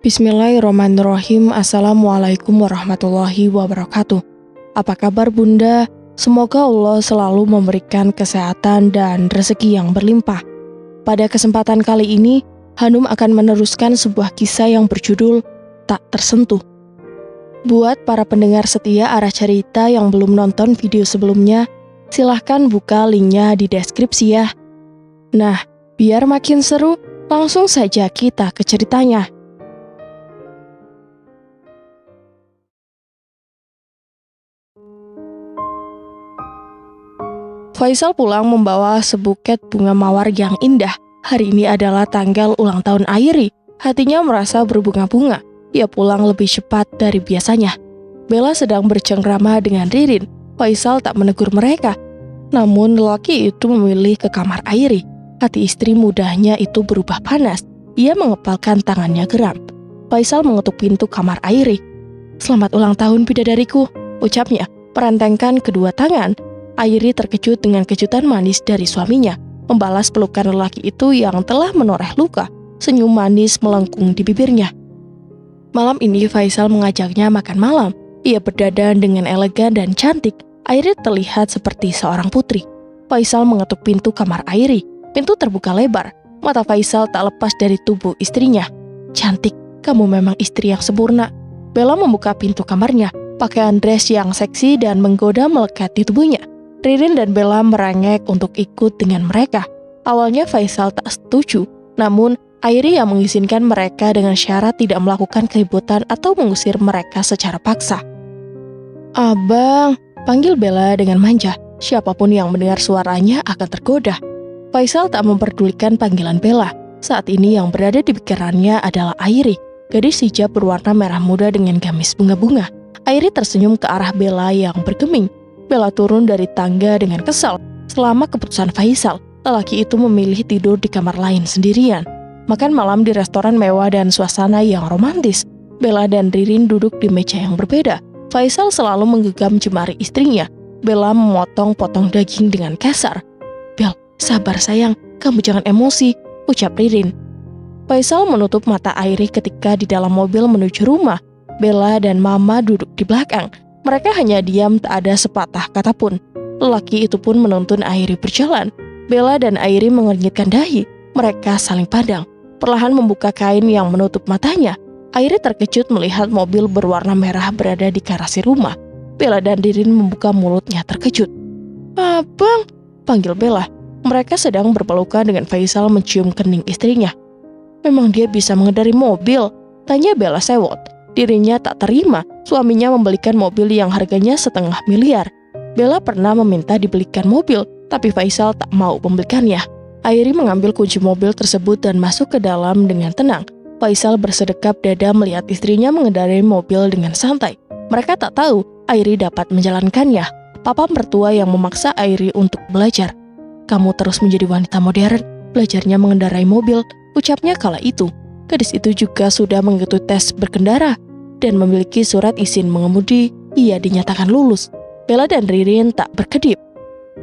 Bismillahirrahmanirrahim. Assalamualaikum warahmatullahi wabarakatuh. Apa kabar Bunda? Semoga Allah selalu memberikan kesehatan dan rezeki yang berlimpah. Pada kesempatan kali ini, Hanum akan meneruskan sebuah kisah yang berjudul Tak Tersentuh. Buat para pendengar setia arah cerita yang belum nonton video sebelumnya, silahkan buka linknya di deskripsi ya. Nah, biar makin seru, langsung saja kita ke ceritanya. Faisal pulang membawa sebuket bunga mawar yang indah. Hari ini adalah tanggal ulang tahun Airi. Hatinya merasa berbunga-bunga. Ia pulang lebih cepat dari biasanya. Bella sedang bercengkrama dengan Ririn. Faisal tak menegur mereka. Namun lelaki itu memilih ke kamar Airi. Hati istri mudanya itu berubah panas. Ia mengepalkan tangannya geram. Faisal mengetuk pintu kamar Airi. "Selamat ulang tahun bidadariku," ucapnya, merentengkan kedua tangan. Airi terkejut dengan kejutan manis dari suaminya, membalas pelukan lelaki itu yang telah menoreh luka. Senyum manis melengkung di bibirnya. Malam ini Faisal mengajaknya makan malam. Ia berdandan dengan elegan dan cantik. Airi terlihat seperti seorang putri. Faisal mengetuk pintu kamar Airi. Pintu terbuka lebar. Mata Faisal tak lepas dari tubuh istrinya. "Cantik, kamu memang istri yang sempurna." Bella membuka pintu kamarnya. Pakaian dress yang seksi dan menggoda melekat di tubuhnya. Ririn dan Bella merengek untuk ikut dengan mereka. Awalnya Faisal tak setuju, namun Airi yang mengizinkan mereka dengan syarat tidak melakukan keributan atau mengusir mereka secara paksa. "Abang," panggil Bella dengan manja. Siapapun yang mendengar suaranya akan tergoda. Faisal tak memperdulikan panggilan Bella. Saat ini yang berada di pikirannya adalah Airi, gadis hijab berwarna merah muda dengan gamis bunga-bunga. Airi tersenyum ke arah Bella yang bergeming. Bella turun dari tangga dengan kesal. Selama keputusan Faisal, lelaki itu memilih tidur di kamar lain sendirian. Makan malam di restoran mewah dan suasana yang romantis. Bella dan Ririn duduk di meja yang berbeda. Faisal selalu menggenggam jemari istrinya. Bella memotong potong daging dengan kasar. "Bel, sabar sayang, kamu jangan emosi," ucap Ririn. Faisal menutup mata Airi ketika di dalam mobil menuju rumah. Bella dan Mama duduk di belakang. Mereka hanya diam, tak ada sepatah kata pun. Lelaki itu pun menuntun Airi berjalan. Bella dan Airi mengernyitkan dahi. Mereka saling pandang. Perlahan membuka kain yang menutup matanya. Airi terkejut melihat mobil berwarna merah berada di garasi rumah. Bella dan Ririn membuka mulutnya terkejut. "Abang," panggil Bella. Mereka sedang berpelukan dengan Faisal mencium kening istrinya. "Memang dia bisa mengendari mobil?" tanya Bella sewot. Dirinya tak terima, suaminya membelikan mobil yang harganya 1,5 miliar. Bella pernah meminta dibelikan mobil, tapi Faisal tak mau membelikannya. Airi mengambil kunci mobil tersebut dan masuk ke dalam dengan tenang. Faisal bersedekap dada melihat istrinya mengendarai mobil dengan santai. Mereka tak tahu Airi dapat menjalankannya. Papa mertua yang memaksa Airi untuk belajar. "Kamu terus menjadi wanita modern, belajarnya mengendarai mobil," ucapnya kala itu. Gadis itu juga sudah mengikuti tes berkendara dan memiliki surat izin mengemudi. Ia dinyatakan lulus. Bella dan Ririn tak berkedip.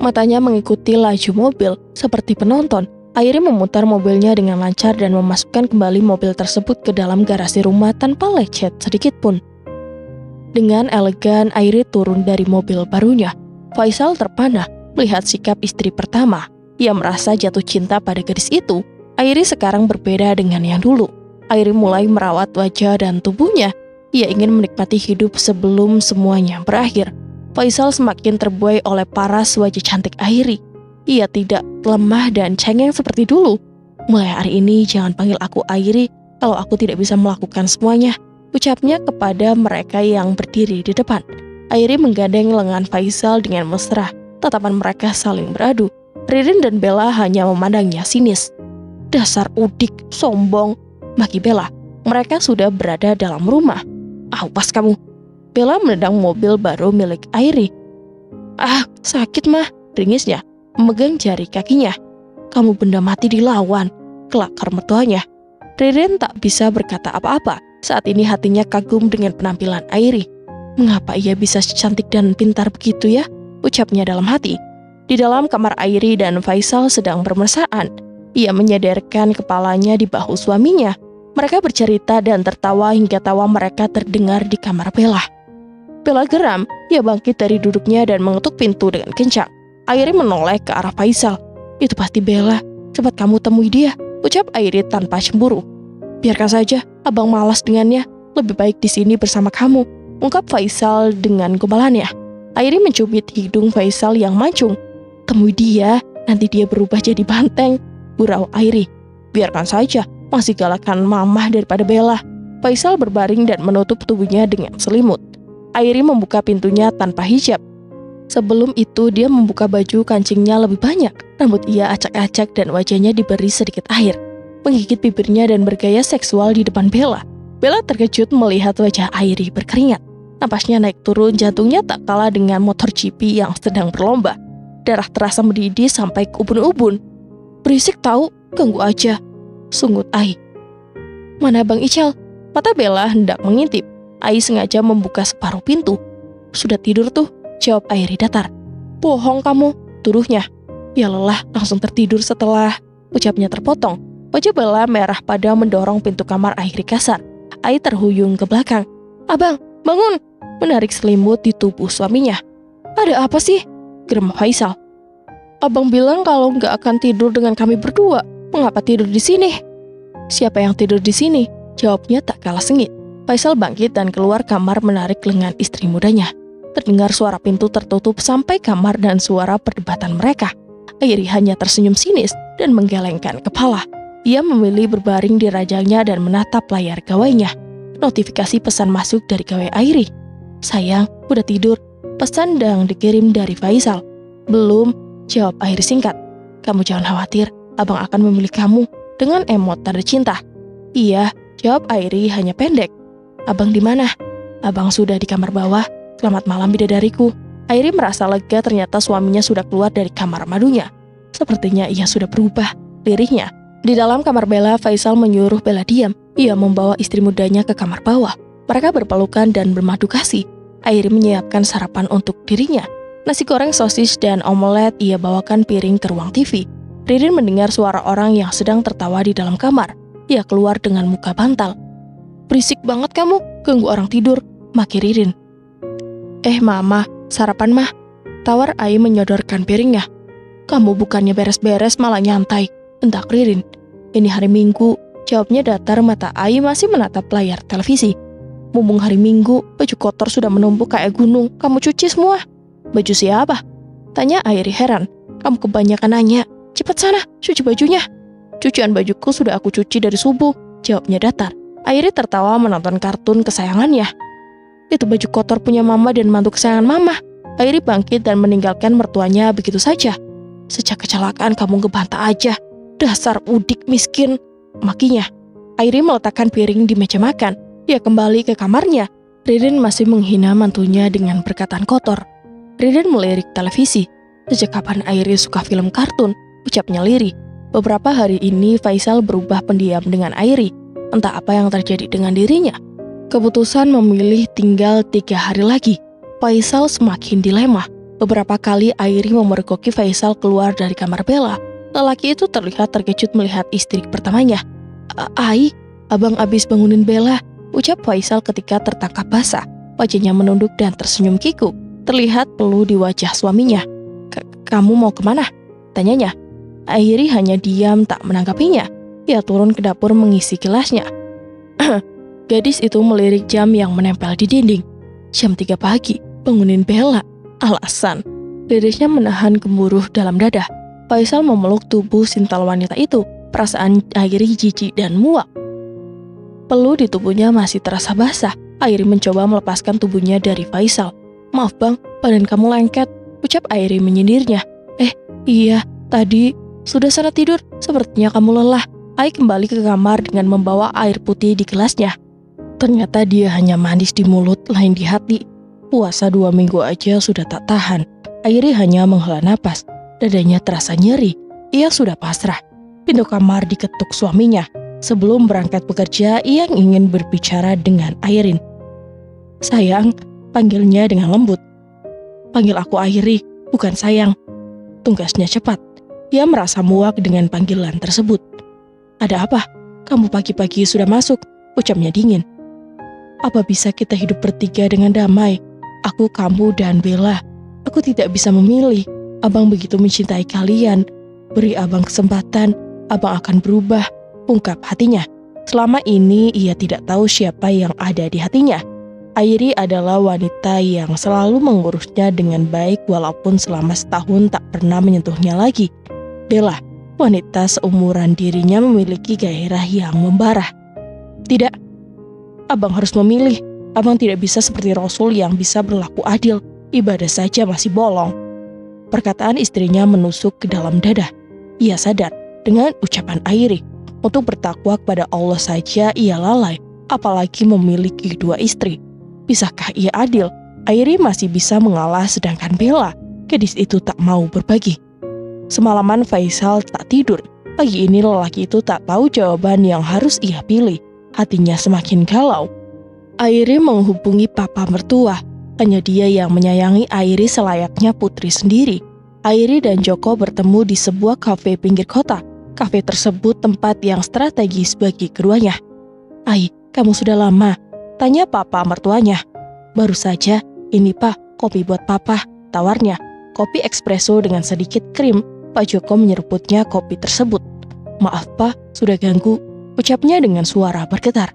Matanya mengikuti laju mobil seperti penonton. Airi memutar mobilnya dengan lancar dan memasukkan kembali mobil tersebut ke dalam garasi rumah tanpa lecet sedikit pun. Dengan elegan, Airi turun dari mobil barunya. Faisal terpana melihat sikap istri pertama. Ia merasa jatuh cinta pada gadis itu. Airi sekarang berbeda dengan yang dulu. Airi mulai merawat wajah dan tubuhnya. Ia ingin menikmati hidup sebelum semuanya berakhir. Faisal semakin terbuai oleh paras wajah cantik Airi. Ia tidak lemah dan cengeng seperti dulu. "Mulai hari ini jangan panggil aku Airi kalau aku tidak bisa melakukan semuanya," ucapnya kepada mereka yang berdiri di depan. Airi menggandeng lengan Faisal dengan mesra. Tatapan mereka saling beradu. Ririn dan Bella hanya memandangnya sinis. "Dasar udik, sombong," maki Bella. Mereka sudah berada dalam rumah. "Awas kamu." Bella menendang mobil baru milik Airi. "Ah, sakit mah," ringisnya, memegang jari kakinya. "Kamu benda mati dilawan," kelakar mertuanya. Ririn tak bisa berkata apa-apa. Saat ini hatinya kagum dengan penampilan Airi. "Mengapa ia bisa cantik dan pintar begitu ya?" ucapnya dalam hati. Di dalam kamar Airi dan Faisal sedang bermesraan. Ia menyadarkan kepalanya di bahu suaminya. Mereka bercerita dan tertawa hingga tawa mereka terdengar di kamar Bella. Bella geram, ia bangkit dari duduknya dan mengetuk pintu dengan kencang. Airi menoleh ke arah Faisal. Itu pasti Bella, cepat kamu temui dia, ucap Airi tanpa cemburu. Biarkan saja, abang malas dengannya, lebih baik di sini bersama kamu, ungkap Faisal dengan gombalannya. Airi mencubit hidung Faisal yang mancung. Temui dia, nanti dia berubah jadi banteng, gurau Airi. Biarkan saja, masih galakan mamah daripada Bella. Faisal berbaring dan menutup tubuhnya dengan selimut. Airi membuka pintunya tanpa hijab. Sebelum itu dia membuka baju kancingnya lebih banyak. Rambut ia acak-acak dan wajahnya diberi sedikit air. Menggigit bibirnya dan bergaya seksual di depan Bella. Bella terkejut melihat wajah Airi berkeringat. Napasnya naik turun, jantungnya tak kalah dengan motor GP yang sedang berlomba. Darah terasa mendidih sampai ke ubun-ubun. Berisik tahu, ganggu aja, sungut Ai. Mana Bang Ical? Mata Bella hendak mengintip. Ai sengaja membuka separuh pintu. Sudah tidur tuh, jawab Airi datar. Bohong kamu, tuduhnya. Ya lelah, langsung tertidur setelah, ucapnya terpotong. Wajah Bella merah pada mendorong pintu kamar Airi kasar. Ai terhuyung ke belakang. Abang, bangun! Menarik selimut di tubuh suaminya. Ada apa sih? Geram Faisal. Abang bilang kalau nggak akan tidur dengan kami berdua. Mengapa tidur di sini? Siapa yang tidur di sini? Jawabnya tak kalah sengit. Faisal bangkit dan keluar kamar menarik lengan istri mudanya. Terdengar suara pintu tertutup sampai kamar dan suara perdebatan mereka. Airi hanya tersenyum sinis dan menggelengkan kepala. Ia memilih berbaring di ranjangnya dan menatap layar gawainya. Notifikasi pesan masuk dari gawai Airi. Sayang, udah tidur. Pesan yang dikirim dari Faisal. Belum, jawab Airi singkat. Kamu jangan khawatir, abang akan memilih kamu dengan emot tanda cinta. Iya, jawab Airi hanya pendek. Abang di mana? Abang sudah di kamar bawah. Selamat malam bidadariku. Airi merasa lega ternyata suaminya sudah keluar dari kamar madunya. Sepertinya ia sudah berubah, lirihnya. Di dalam kamar Bella, Faisal menyuruh Bella diam. Ia membawa istri mudanya ke kamar bawah. Mereka berpelukan dan bermadu kasih. Airi menyiapkan sarapan untuk dirinya. Nasi goreng, sosis, dan omelet ia bawakan piring ke ruang TV. Ririn mendengar suara orang yang sedang tertawa di dalam kamar. Ia keluar dengan muka bantal. Berisik banget kamu, ganggu orang tidur, maki Ririn. Mama, sarapan mah. Tawar Ai menyodorkan piringnya. Kamu bukannya beres-beres malah nyantai, bentak Ririn. Ini hari Minggu, jawabnya datar. Mata Ai masih menatap layar televisi. Mumpung hari Minggu, baju kotor sudah menumpuk kayak gunung, kamu cuci semua. Baju siapa? Tanya Airi heran. Kamu kebanyakan nanya. Cepat sana, cuci bajunya. Cucian bajuku sudah aku cuci dari subuh, jawabnya datar. Airi tertawa menonton kartun kesayangannya. Itu baju kotor punya mama dan mantu kesayangan mama. Airi bangkit dan meninggalkan mertuanya begitu saja. Sejak kecelakaan kamu ngebantah aja. Dasar udik miskin, makinya. Airi meletakkan piring di meja makan. Dia kembali ke kamarnya. Ririn masih menghina mantunya dengan perkataan kotor. Ririn melirik televisi. Sejak kapan Airi suka film kartun? Ucapnya lirih. Beberapa hari ini Faisal berubah pendiam dengan Airi. Entah apa yang terjadi dengan dirinya. Keputusan memilih tinggal 3 hari lagi. Faisal semakin dilema. Beberapa kali Airi memergoki Faisal keluar dari kamar Bella. Lelaki itu terlihat terkejut melihat istri pertamanya. Ai, abang abis bangunin Bella, ucap Faisal ketika tertangkap basah. Wajahnya menunduk dan tersenyum kikuk. Terlihat peluh di wajah suaminya. Kamu mau kemana? Tanyanya. Airi hanya diam tak menanggapinya. Ia turun ke dapur mengisi gelasnya. Gadis itu melirik jam yang menempel di dinding. Jam 3 pagi, bangunin Bella. Alasan. Lirisnya menahan gemuruh dalam dada. Faisal memeluk tubuh sintal wanita itu. Perasaan Airi jijik dan muak. Peluh di tubuhnya masih terasa basah. Airi mencoba melepaskan tubuhnya dari Faisal. Maaf bang, badan kamu lengket, ucap Airi menyindirnya. Iya, tadi. Sudah sana tidur, sepertinya kamu lelah. Ai kembali ke kamar dengan membawa air putih di gelasnya. Ternyata dia hanya manis di mulut, lain di hati. Puasa 2 minggu aja sudah tak tahan. Airi hanya menghela napas. Dadanya terasa nyeri. Ia sudah pasrah. Pintu kamar diketuk suaminya. Sebelum berangkat bekerja, ia ingin berbicara dengan Airin. Sayang, panggilnya dengan lembut. Panggil aku Airi, bukan sayang. Tugasnya cepat. Ia merasa muak dengan panggilan tersebut. Ada apa? kamu pagi-pagi sudah masuk, ucapnya dingin. Apa bisa kita hidup bertiga dengan damai? Aku, kamu, dan Bella. Aku tidak bisa memilih. Abang begitu mencintai kalian. Beri abang kesempatan, abang akan berubah, ungkap hatinya. Selama ini ia tidak tahu siapa yang ada di hatinya. Airi adalah wanita yang selalu mengurusnya dengan baik walaupun selama setahun tak pernah menyentuhnya lagi. Bella, wanita seumuran dirinya, memiliki gairah yang membara. Tidak, abang harus memilih. Abang tidak bisa seperti Rasul yang bisa berlaku adil. Ibadah saja masih bolong. Perkataan istrinya menusuk ke dalam dada. Ia sadar dengan ucapan Airi. Untuk bertakwa kepada Allah saja ia lalai, apalagi memiliki dua istri. Bisakah ia adil? Airi masih bisa mengalah sedangkan Bella, gadis itu tak mau berbagi. Semalaman Faisal tak tidur. Pagi ini lelaki itu tak tahu jawaban yang harus ia pilih. Hatinya semakin galau. Airi menghubungi papa mertua. Hanya dia yang menyayangi Airi selayaknya putri sendiri. Airi dan Joko bertemu di sebuah kafe pinggir kota. Kafe tersebut tempat yang strategis bagi keduanya. "Ai, kamu sudah lama?" tanya papa mertuanya. "Baru saja, ini Pak, kopi buat papa," tawarnya. Kopi espresso dengan sedikit krim. Pak Joko menyeruputnya kopi tersebut. "Maaf Pak, sudah ganggu," ucapnya dengan suara bergetar.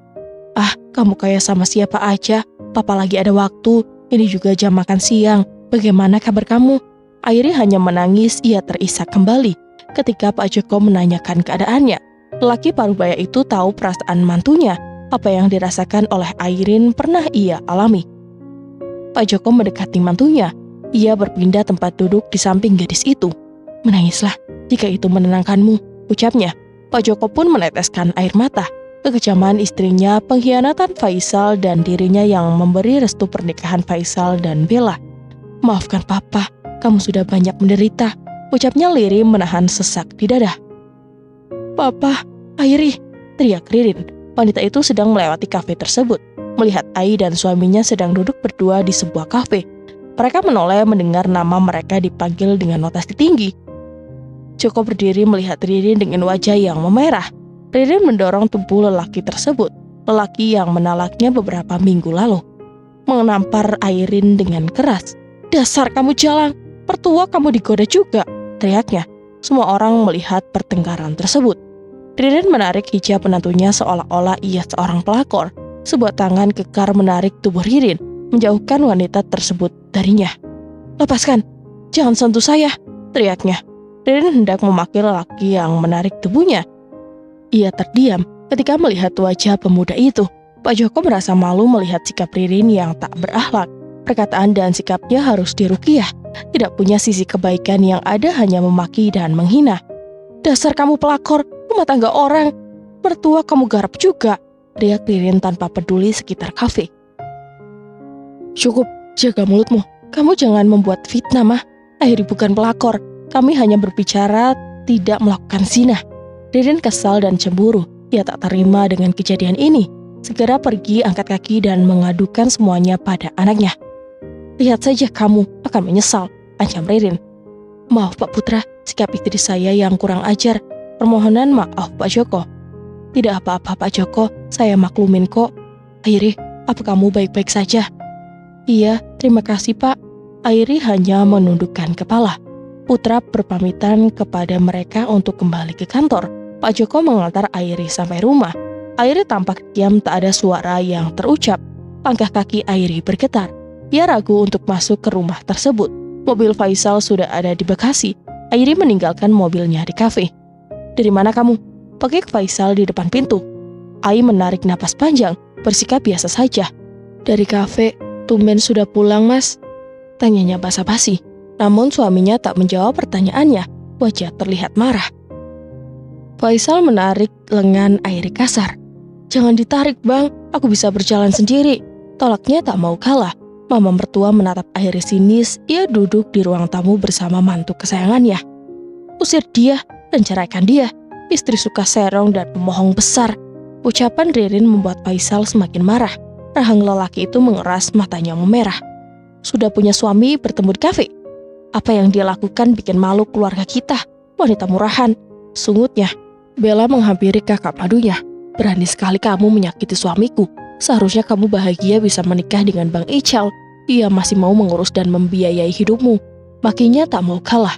"Ah, kamu kayak sama siapa aja. Papa lagi ada waktu, ini juga jam makan siang. Bagaimana kabar kamu?" Airi hanya menangis, ia terisak kembali ketika Pak Joko menanyakan keadaannya. Lelaki parubaya itu tahu perasaan mantunya. Apa yang dirasakan oleh Airin pernah ia alami. Pak Joko mendekati mantunya. Ia berpindah tempat duduk di samping gadis itu. "Menangislah, jika itu menenangkanmu," ucapnya. Pak Joko pun meneteskan air mata. Kekejaman istrinya, pengkhianatan Faisal, dan dirinya yang memberi restu pernikahan Faisal dan Bella. "Maafkan Papa, kamu sudah banyak menderita," ucapnya lirih menahan sesak di dada. "Papa, Airi," teriak Ririn. Wanita itu sedang melewati kafe tersebut, melihat Ai dan suaminya sedang duduk berdua di sebuah kafe. Mereka menoleh mendengar nama mereka dipanggil dengan notasi tinggi. Joko berdiri melihat Ririn dengan wajah yang memerah. Ririn mendorong tubuh lelaki tersebut, lelaki yang menalaknya beberapa minggu lalu. Menampar Airin dengan keras. "Dasar kamu jalang, pertua kamu digoda juga," teriaknya. Semua orang melihat pertengkaran tersebut. Ririn menarik hijab menantunya seolah-olah ia seorang pelakor. Sebuah tangan kekar menarik tubuh Ririn, menjauhkan wanita tersebut darinya. "Lepaskan, jangan sentuh saya," teriaknya. Ririn hendak memaki lelaki yang menarik tubuhnya. Ia terdiam ketika melihat wajah pemuda itu. Pak Joko merasa malu melihat sikap Ririn yang tak berakhlak. Perkataan dan sikapnya harus diruqyah. Tidak punya sisi kebaikan, yang ada hanya memaki dan menghina. "Dasar kamu pelakor, rumah tangga orang, mertua kamu garap juga," teriak Ririn tanpa peduli sekitar kafe. "Cukup, jaga mulutmu. Kamu jangan membuat fitnah, Mah. Airi bukan pelakor. Kami hanya berbicara, tidak melakukan zina." Ririn kesal dan cemburu. Ia tak terima dengan kejadian ini. Segera pergi, angkat kaki, dan mengadukan semuanya pada anaknya. "Lihat saja kamu akan menyesal," ancam Ririn. "Maaf Pak Putra, sikap istri saya yang kurang ajar. Permohonan maaf Pak Joko." "Tidak apa-apa Pak Joko, saya maklumin kok." "Airi, apa kamu baik-baik saja?" "Iya, terima kasih Pak." Airi hanya menundukkan kepala. Putra berpamitan kepada mereka untuk kembali ke kantor. Pak Joko mengantar Airi sampai rumah. Airi tampak diam, tak ada suara yang terucap. Langkah kaki Airi bergetar. Ia ragu untuk masuk ke rumah tersebut. Mobil Faisal sudah ada di Bekasi. Airi meninggalkan mobilnya di kafe. "Dari mana kamu?" Pekik Faisal di depan pintu. Ai menarik napas panjang, bersikap biasa saja. "Dari kafe, tumben sudah pulang Mas?" tanyanya basa-basi. Namun suaminya tak menjawab pertanyaannya. Wajah terlihat marah. Faisal menarik lengan Airi kasar. "Jangan ditarik Bang, aku bisa berjalan sendiri," tolaknya tak mau kalah. Mama mertua menatap Airi sinis. Ia duduk di ruang tamu bersama mantu kesayangannya. "Usir dia dan ceraikan dia. Istri suka serong dan pemohong besar." Ucapan Ririn membuat Faisal semakin marah. Rahang lelaki itu mengeras, matanya memerah. "Sudah punya suami bertemu di kafe? Apa yang dia lakukan bikin malu keluarga kita. Wanita murahan," sungutnya. Bella menghampiri kakak padunya. berani sekali kamu menyakiti suamiku. Seharusnya kamu bahagia bisa menikah dengan Bang Ical. Ia masih mau mengurus dan membiayai hidupmu. Makinya tak mau kalah.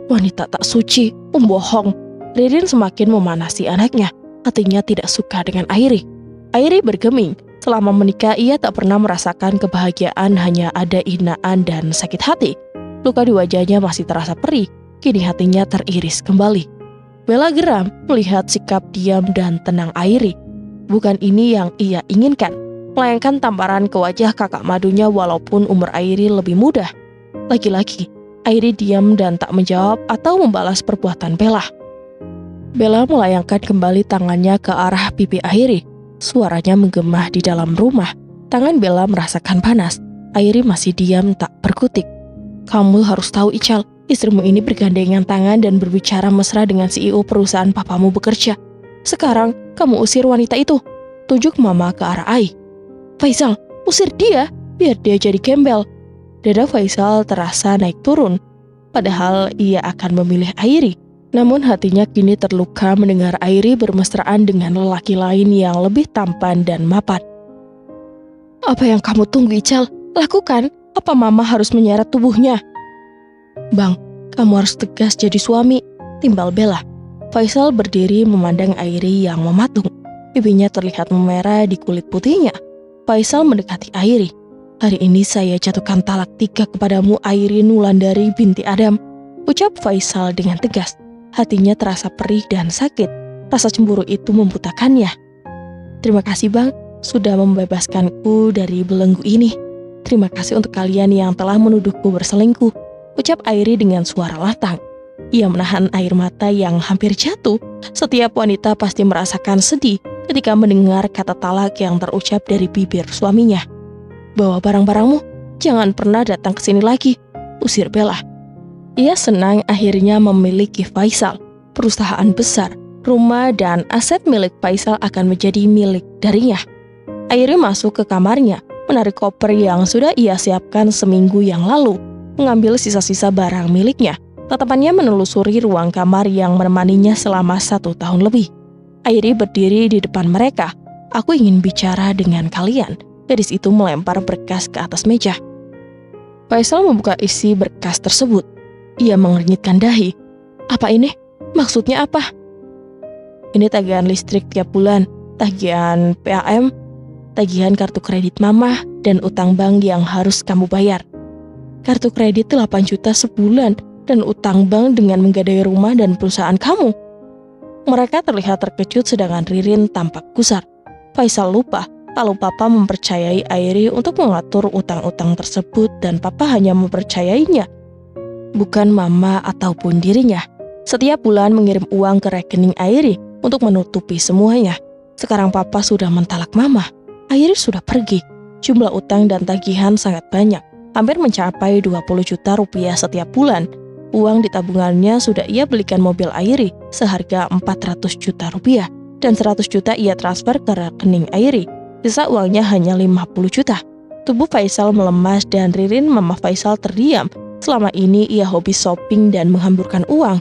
Wanita tak suci, pembohong. Ririn semakin memanasi anaknya. Hatinya tidak suka dengan Airi. Airi bergeming. Selama menikah ia tak pernah merasakan kebahagiaan, hanya ada hinaan dan sakit hati. Luka di wajahnya masih terasa perih. Kini hatinya teriris kembali. Bella geram melihat sikap diam dan tenang Airi. Bukan ini yang ia inginkan. Melayangkan tamparan ke wajah kakak madunya walaupun umur Airi lebih muda. Lagi-lagi, Airi diam dan tak menjawab atau membalas perbuatan Bella. Bella melayangkan kembali tangannya ke arah pipi Airi. Suaranya menggema di dalam rumah. Tangan Bella merasakan panas. Airi masih diam tak berkutik. Kamu harus tahu Ical, istrimu ini bergandengan tangan dan berbicara mesra dengan CEO perusahaan papamu bekerja. Sekarang kamu usir wanita itu. Tunjuk mama ke arah Ai. Faisal, usir dia, biar dia jadi gembel. Dada Faisal terasa naik turun. Padahal ia akan memilih Airi. Namun hatinya kini terluka mendengar Airi bermesraan dengan lelaki lain yang lebih tampan dan mapan. Apa yang kamu tunggu Ical? Lakukan. Apa mama harus menyeret tubuhnya? Bang, kamu harus tegas jadi suami, timbal Bella. Faisal berdiri memandang Airi yang mematung. Pipinya terlihat memerah di kulit putihnya. Faisal mendekati Airi. Hari ini saya jatuhkan talak 3 kepadamu Airi Nulandari binti Adam. Ucap Faisal dengan tegas. Hatinya terasa perih dan sakit. Rasa cemburu itu membutakannya. Terima kasih bang, sudah membebaskanku dari belenggu ini. Terima kasih untuk kalian yang telah menuduhku berselingkuh. Ucap Airi dengan suara lantang. Ia menahan air mata yang hampir jatuh. Setiap wanita pasti merasakan sedih ketika mendengar kata talak yang terucap dari bibir suaminya. Bawa barang-barangmu, jangan pernah datang ke sini lagi, usir Bella. Ia senang akhirnya memiliki Faisal. Perusahaan besar, rumah dan aset milik Faisal akan menjadi milik darinya. Airi masuk ke kamarnya, menarik koper yang sudah ia siapkan seminggu yang lalu, mengambil sisa-sisa barang miliknya. Tatapannya menelusuri ruang kamar yang menemaninya selama 1 tahun lebih. Airi berdiri di depan mereka. Aku ingin bicara dengan kalian. Gadis itu melempar berkas ke atas meja. Faisal membuka isi berkas tersebut. Ia mengernyitkan dahi. Apa ini? Maksudnya apa? Ini tagihan listrik tiap bulan, tagihan PAM, tagihan kartu kredit mama, dan utang bank yang harus kamu bayar. Kartu kredit 8 juta sebulan, dan utang bank dengan menggadai rumah dan perusahaan kamu. Mereka terlihat terkejut sedangkan Ririn tampak gusar. Faisal lupa kalau papa mempercayai Airi untuk mengatur utang-utang tersebut dan papa hanya mempercayainya, bukan mama ataupun dirinya. Setiap bulan mengirim uang ke rekening Airi untuk menutupi semuanya. Sekarang papa sudah mentalak mama. Airi sudah pergi. Jumlah utang dan tagihan sangat banyak, hampir mencapai 20 juta rupiah setiap bulan. Uang di tabungannya sudah ia belikan mobil Airi seharga 400 juta rupiah dan 100 juta ia transfer ke rekening Airi. Sisa uangnya hanya 50 juta. Tubuh Faisal melemas dan Ririn mama Faisal terdiam. Selama ini ia hobi shopping dan menghamburkan uang.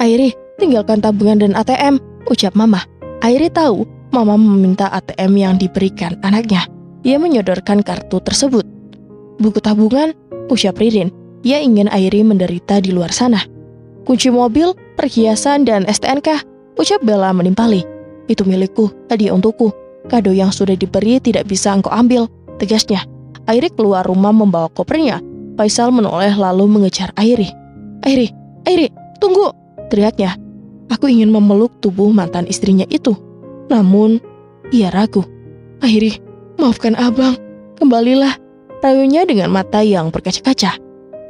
Airi, tinggalkan tabungan dan ATM, ucap mama. Airi tahu mama meminta ATM yang diberikan anaknya. Ia menyodorkan kartu tersebut. Buku tabungan, ucap Ririn. Ia ingin Airi menderita di luar sana. Kunci mobil, perhiasan, dan STNK, ucap Bella menimpali. Itu milikku, hadiah untukku. Kado yang sudah diberi tidak bisa engkau ambil, tegasnya. Airi keluar rumah membawa kopernya. Faisal menoleh lalu mengejar Airi. Airi, tunggu, teriaknya. Aku ingin memeluk tubuh mantan istrinya itu. Namun, ia ragu. Airi, maafkan abang, kembalilah. Rayunya dengan mata yang berkaca-kaca.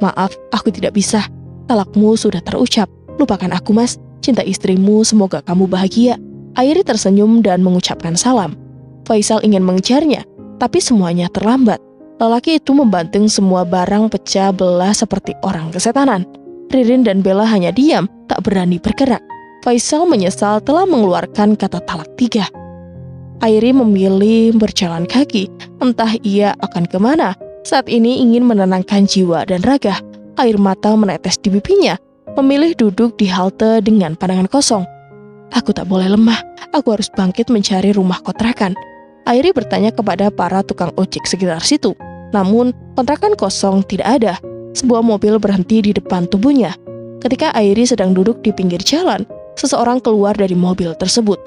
Maaf, aku tidak bisa. Talakmu sudah terucap. Lupakan aku mas, cinta istrimu, semoga kamu bahagia. Airi tersenyum dan mengucapkan salam. Faisal ingin mengejarnya, tapi semuanya terlambat. Lelaki itu membanting semua barang pecah belah seperti orang kesetanan. Ririn dan Bella hanya diam, tak berani bergerak. Faisal menyesal telah mengeluarkan kata talak 3. Airi memilih berjalan kaki, entah ia akan kemana. Saat ini ingin menenangkan jiwa dan raga. Air mata menetes di pipinya, memilih duduk di halte dengan pandangan kosong. Aku tak boleh lemah, aku harus bangkit mencari rumah kontrakan. Airi bertanya kepada para tukang ojek sekitar situ. Namun, kontrakan kosong tidak ada. Sebuah mobil berhenti di depan tubuhnya. Ketika Airi sedang duduk di pinggir jalan, seseorang keluar dari mobil tersebut.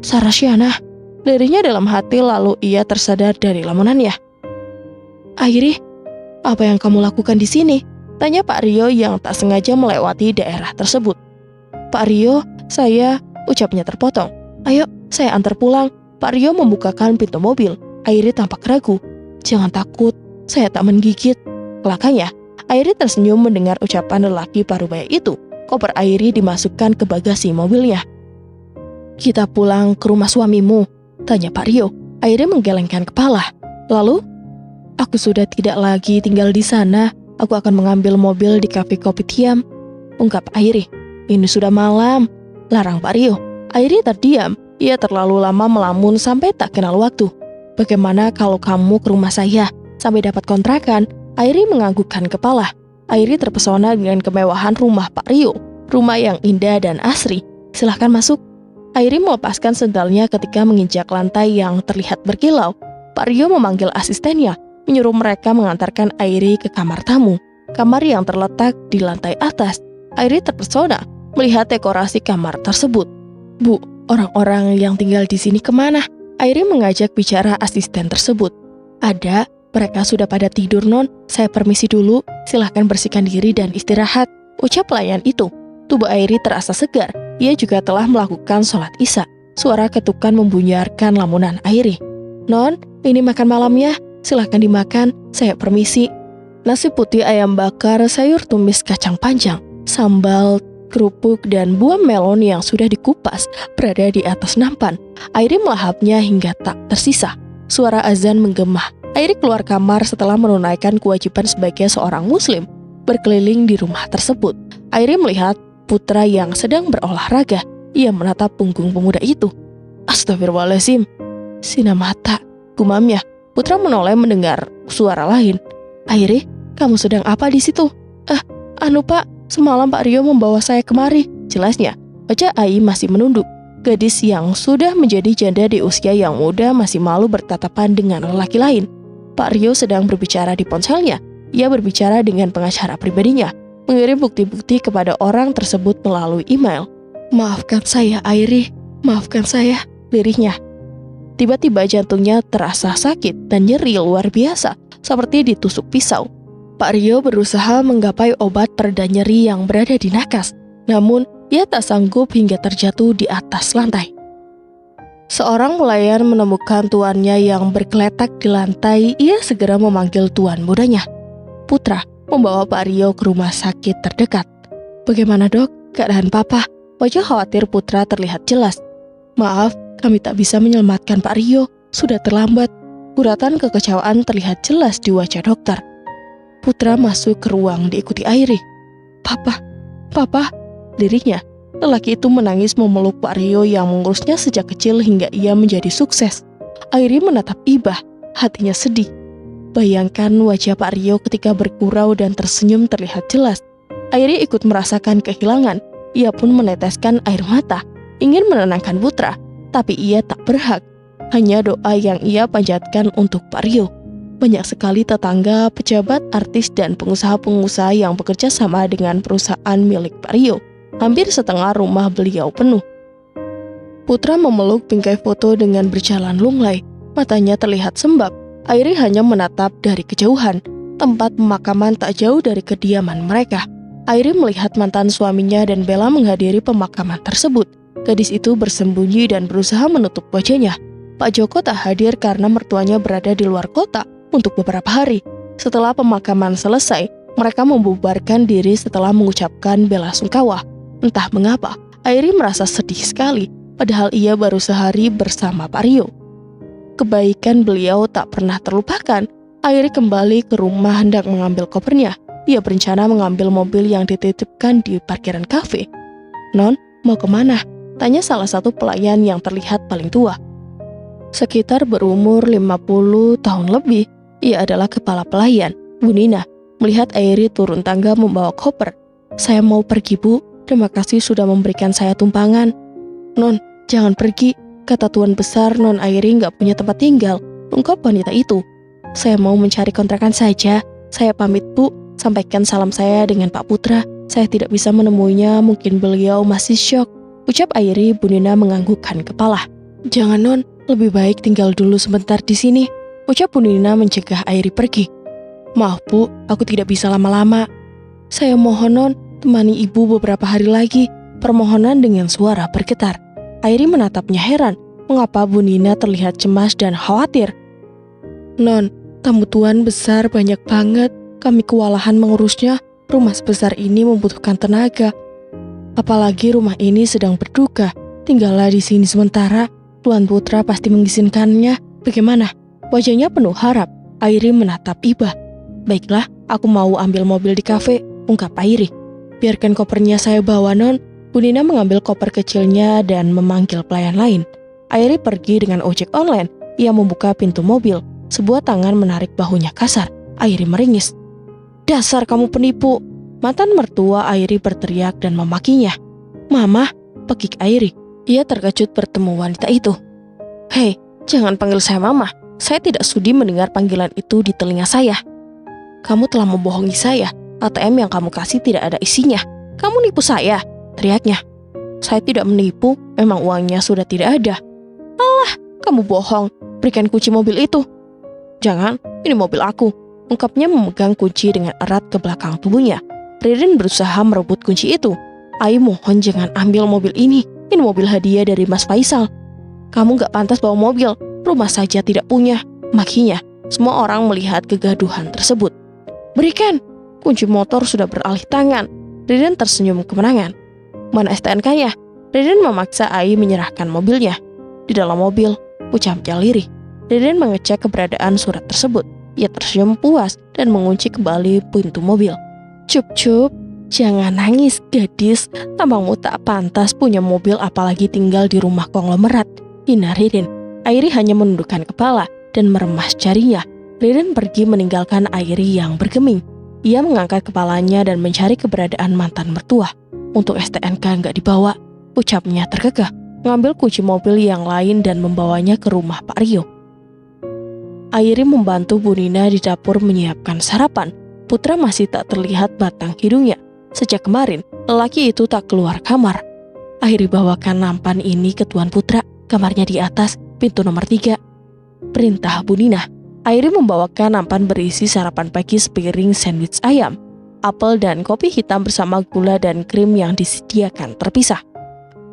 Sarasiana, dirinya dalam hati, lalu ia tersadar dari lamunannya. Airi, apa yang kamu lakukan di sini? Tanya Pak Rio yang tak sengaja melewati daerah tersebut. Pak Rio, ucapnya terpotong. Ayo, saya antar pulang. Pak Rio membukakan pintu mobil. Airi tampak ragu. Jangan takut, saya tak menggigit. Kelakanya, Airi tersenyum mendengar ucapan lelaki parubaya itu. Koper Airi dimasukkan ke bagasi mobilnya. Kita pulang ke rumah suamimu, tanya Pak Rio. Airi menggelengkan kepala. Lalu, aku sudah tidak lagi tinggal di sana. Aku akan mengambil mobil di kafe kopi Tiam, ungkap Airi. Ini sudah malam, larang Pak Rio. Airi terdiam. Ia terlalu lama melamun sampai tak kenal waktu. Bagaimana kalau kamu ke rumah saya sampai dapat kontrakan? Airi menganggukkan kepala. Airi terpesona dengan kemewahan rumah Pak Rio. Rumah yang indah dan asri. Silahkan masuk. Airi melepaskan sendalnya ketika menginjak lantai yang terlihat berkilau. Pak Rio memanggil asistennya, menyuruh mereka mengantarkan Airi ke kamar tamu. Kamar yang terletak di lantai atas. Airi terpesona melihat dekorasi kamar tersebut. Bu, orang-orang yang tinggal di sini kemana? Airi mengajak bicara asisten tersebut. Ada, mereka sudah pada tidur non. Saya permisi dulu, silahkan bersihkan diri dan istirahat, ucap pelayan itu. Tubuh Airi terasa segar. Ia juga telah melakukan sholat isya. Suara ketukan membunyikan lamunan Airi. Non, ini makan malamnya, silahkan dimakan, saya permisi. Nasi putih ayam bakar, sayur tumis kacang panjang, sambal, kerupuk, dan buah melon yang sudah dikupas berada di atas nampan. Airi melahapnya hingga tak tersisa. Suara azan menggema. Airi keluar kamar setelah menunaikan kewajiban sebagai seorang muslim, berkeliling di rumah tersebut. Airi melihat putra yang sedang berolahraga. Ia menatap punggung pemuda itu. Astagfirullahaladzim, sina mata, gumamnya. Putra menoleh mendengar suara lain. Airi, kamu sedang apa di situ? Anu pak, semalam Pak Rio membawa saya kemari, jelasnya. Wajah Ai masih menunduk. Gadis yang sudah menjadi janda di usia yang muda masih malu bertatapan dengan lelaki lain. Pak Rio sedang berbicara di ponselnya. Ia berbicara dengan pengacara pribadinya, mengirim bukti-bukti kepada orang tersebut melalui email. Maafkan saya, Airi. Maafkan saya, lirihnya. Tiba-tiba jantungnya terasa sakit dan nyeri luar biasa, seperti ditusuk pisau. Pak Rio berusaha menggapai obat pereda nyeri yang berada di nakas, namun ia tak sanggup hingga terjatuh di atas lantai. Seorang pelayan menemukan tuannya yang bergeletak di lantai. Ia segera memanggil tuan mudanya. Putra membawa Pak Rio ke rumah sakit terdekat. Bagaimana dok, keadaan papa? Wajah khawatir Putra terlihat jelas. Maaf, kami tak bisa menyelamatkan Pak Rio, sudah terlambat. Guratan kekecewaan terlihat jelas di wajah dokter. Putra masuk ke ruang diikuti Airi. Papa, dirinya. Lelaki itu menangis memeluk Pak Rio yang mengurusnya sejak kecil hingga ia menjadi sukses. Airi menatap Ibah, hatinya sedih. Bayangkan wajah Pak Rio ketika bergurau dan tersenyum terlihat jelas. Airi ikut merasakan kehilangan. Ia pun meneteskan air mata, ingin menenangkan Putra, tapi ia tak berhak. Hanya doa yang ia panjatkan untuk Pak Rio. Banyak sekali tetangga, pejabat, artis, dan pengusaha-pengusaha yang bekerja sama dengan perusahaan milik Pak Rio. Hampir setengah rumah beliau penuh. Putra memeluk bingkai foto dengan berjalan lunglai. Matanya terlihat sembab. Airi hanya menatap dari kejauhan. Tempat pemakaman tak jauh dari kediaman mereka. Airi melihat mantan suaminya dan Bella menghadiri pemakaman tersebut. Gadis itu bersembunyi dan berusaha menutup wajahnya. Pak Joko tak hadir karena mertuanya berada di luar kota untuk beberapa hari. Setelah pemakaman selesai, mereka membubarkan diri setelah mengucapkan bela sungkawa. Entah mengapa, Airi merasa sedih sekali, padahal ia baru sehari bersama Pak Rio. Kebaikan beliau tak pernah terlupakan. Airi kembali ke rumah hendak mengambil kopernya. Ia berencana mengambil mobil yang dititipkan di parkiran kafe. Non, mau kemana? Tanya salah satu pelayan yang terlihat paling tua. Sekitar berumur 50 tahun lebih. Ia adalah kepala pelayan, Bu Nina. Melihat Airi turun tangga membawa koper. Saya mau pergi, Bu. Terima kasih sudah memberikan saya tumpangan. "Non, jangan pergi. Kata tuan besar Non Airi nggak punya tempat tinggal," ungkap wanita itu. "Saya mau mencari kontrakan saja. Saya pamit Bu, sampaikan salam saya dengan Pak Putra. Saya tidak bisa menemuinya, mungkin beliau masih syok," ucap Airi. Bu Nina menganggukkan kepala. "Jangan Non, lebih baik tinggal dulu sebentar di sini," ucap Bu Nina mencegah Airi pergi. "Maaf Bu, aku tidak bisa lama-lama. Saya mohon Non, temani ibu beberapa hari lagi," permohonan dengan suara bergetar. Airi menatapnya heran, mengapa Bu Nina terlihat cemas dan khawatir. "Non, tamu tuan besar banyak banget. Kami kewalahan mengurusnya. Rumah sebesar ini membutuhkan tenaga. Apalagi rumah ini sedang berduka. Tinggallah di sini sementara. Tuan Putra pasti mengizinkannya. Bagaimana?" Wajahnya penuh harap. Airi menatap Iba. "Baiklah, aku mau ambil mobil di kafe," ungkap Airi. "Biarkan kopernya saya bawa Non." Bu Nina mengambil koper kecilnya dan memanggil pelayan lain. Airi pergi dengan ojek online. Ia membuka pintu mobil. Sebuah tangan menarik bahunya kasar. Airi meringis. "Dasar kamu penipu!" Mantan mertua Airi berteriak dan memakinya. "Mama!" pekik Airi. Ia terkejut bertemu wanita itu. "Hei, jangan panggil saya Mama. Saya tidak sudi mendengar panggilan itu di telinga saya. Kamu telah membohongi saya. ATM yang kamu kasih tidak ada isinya. Kamu nipu saya," teriaknya. "Saya tidak menipu, memang uangnya sudah tidak ada." "Alah, kamu bohong. Berikan kunci mobil itu." "Jangan, ini mobil aku," ungkapnya memegang kunci dengan erat ke belakang tubuhnya. Ririn berusaha merebut kunci itu. "Ai, mohon jangan ambil mobil ini. Ini mobil hadiah dari Mas Faisal." "Kamu gak pantas bawa mobil. Rumah saja tidak punya," makinya. Semua orang melihat kegaduhan tersebut. "Berikan." Kunci motor sudah beralih tangan. Ririn tersenyum kemenangan. "Mana STNK-nya?" Ririn memaksa Ai menyerahkan mobilnya. Di dalam mobil, ucapnya lirih. Ririn mengecek keberadaan surat tersebut. Ia tersenyum puas dan mengunci kembali pintu mobil. "Cup, jangan nangis gadis. Tampangmu tak pantas punya mobil apalagi tinggal di rumah konglomerat," hina Ririn. Airi hanya menundukkan kepala dan meremas jarinya. Ririn pergi meninggalkan Airi yang bergeming. Ia mengangkat kepalanya dan mencari keberadaan mantan mertua. "Untuk STNK nggak dibawa," ucapnya terkekeh. Mengambil kunci mobil yang lain dan membawanya ke rumah Pak Rio. Airi membantu Bu Nina di dapur menyiapkan sarapan. Putra masih tak terlihat batang hidungnya. Sejak kemarin, lelaki itu tak keluar kamar. Airi bawakan nampan ini ke Tuan Putra. Kamarnya di atas, pintu nomor 3. Perintah Bu Nina. Airi membawakan nampan berisi sarapan pagi sepiring sandwich ayam, apel dan kopi hitam bersama gula dan krim yang disediakan terpisah.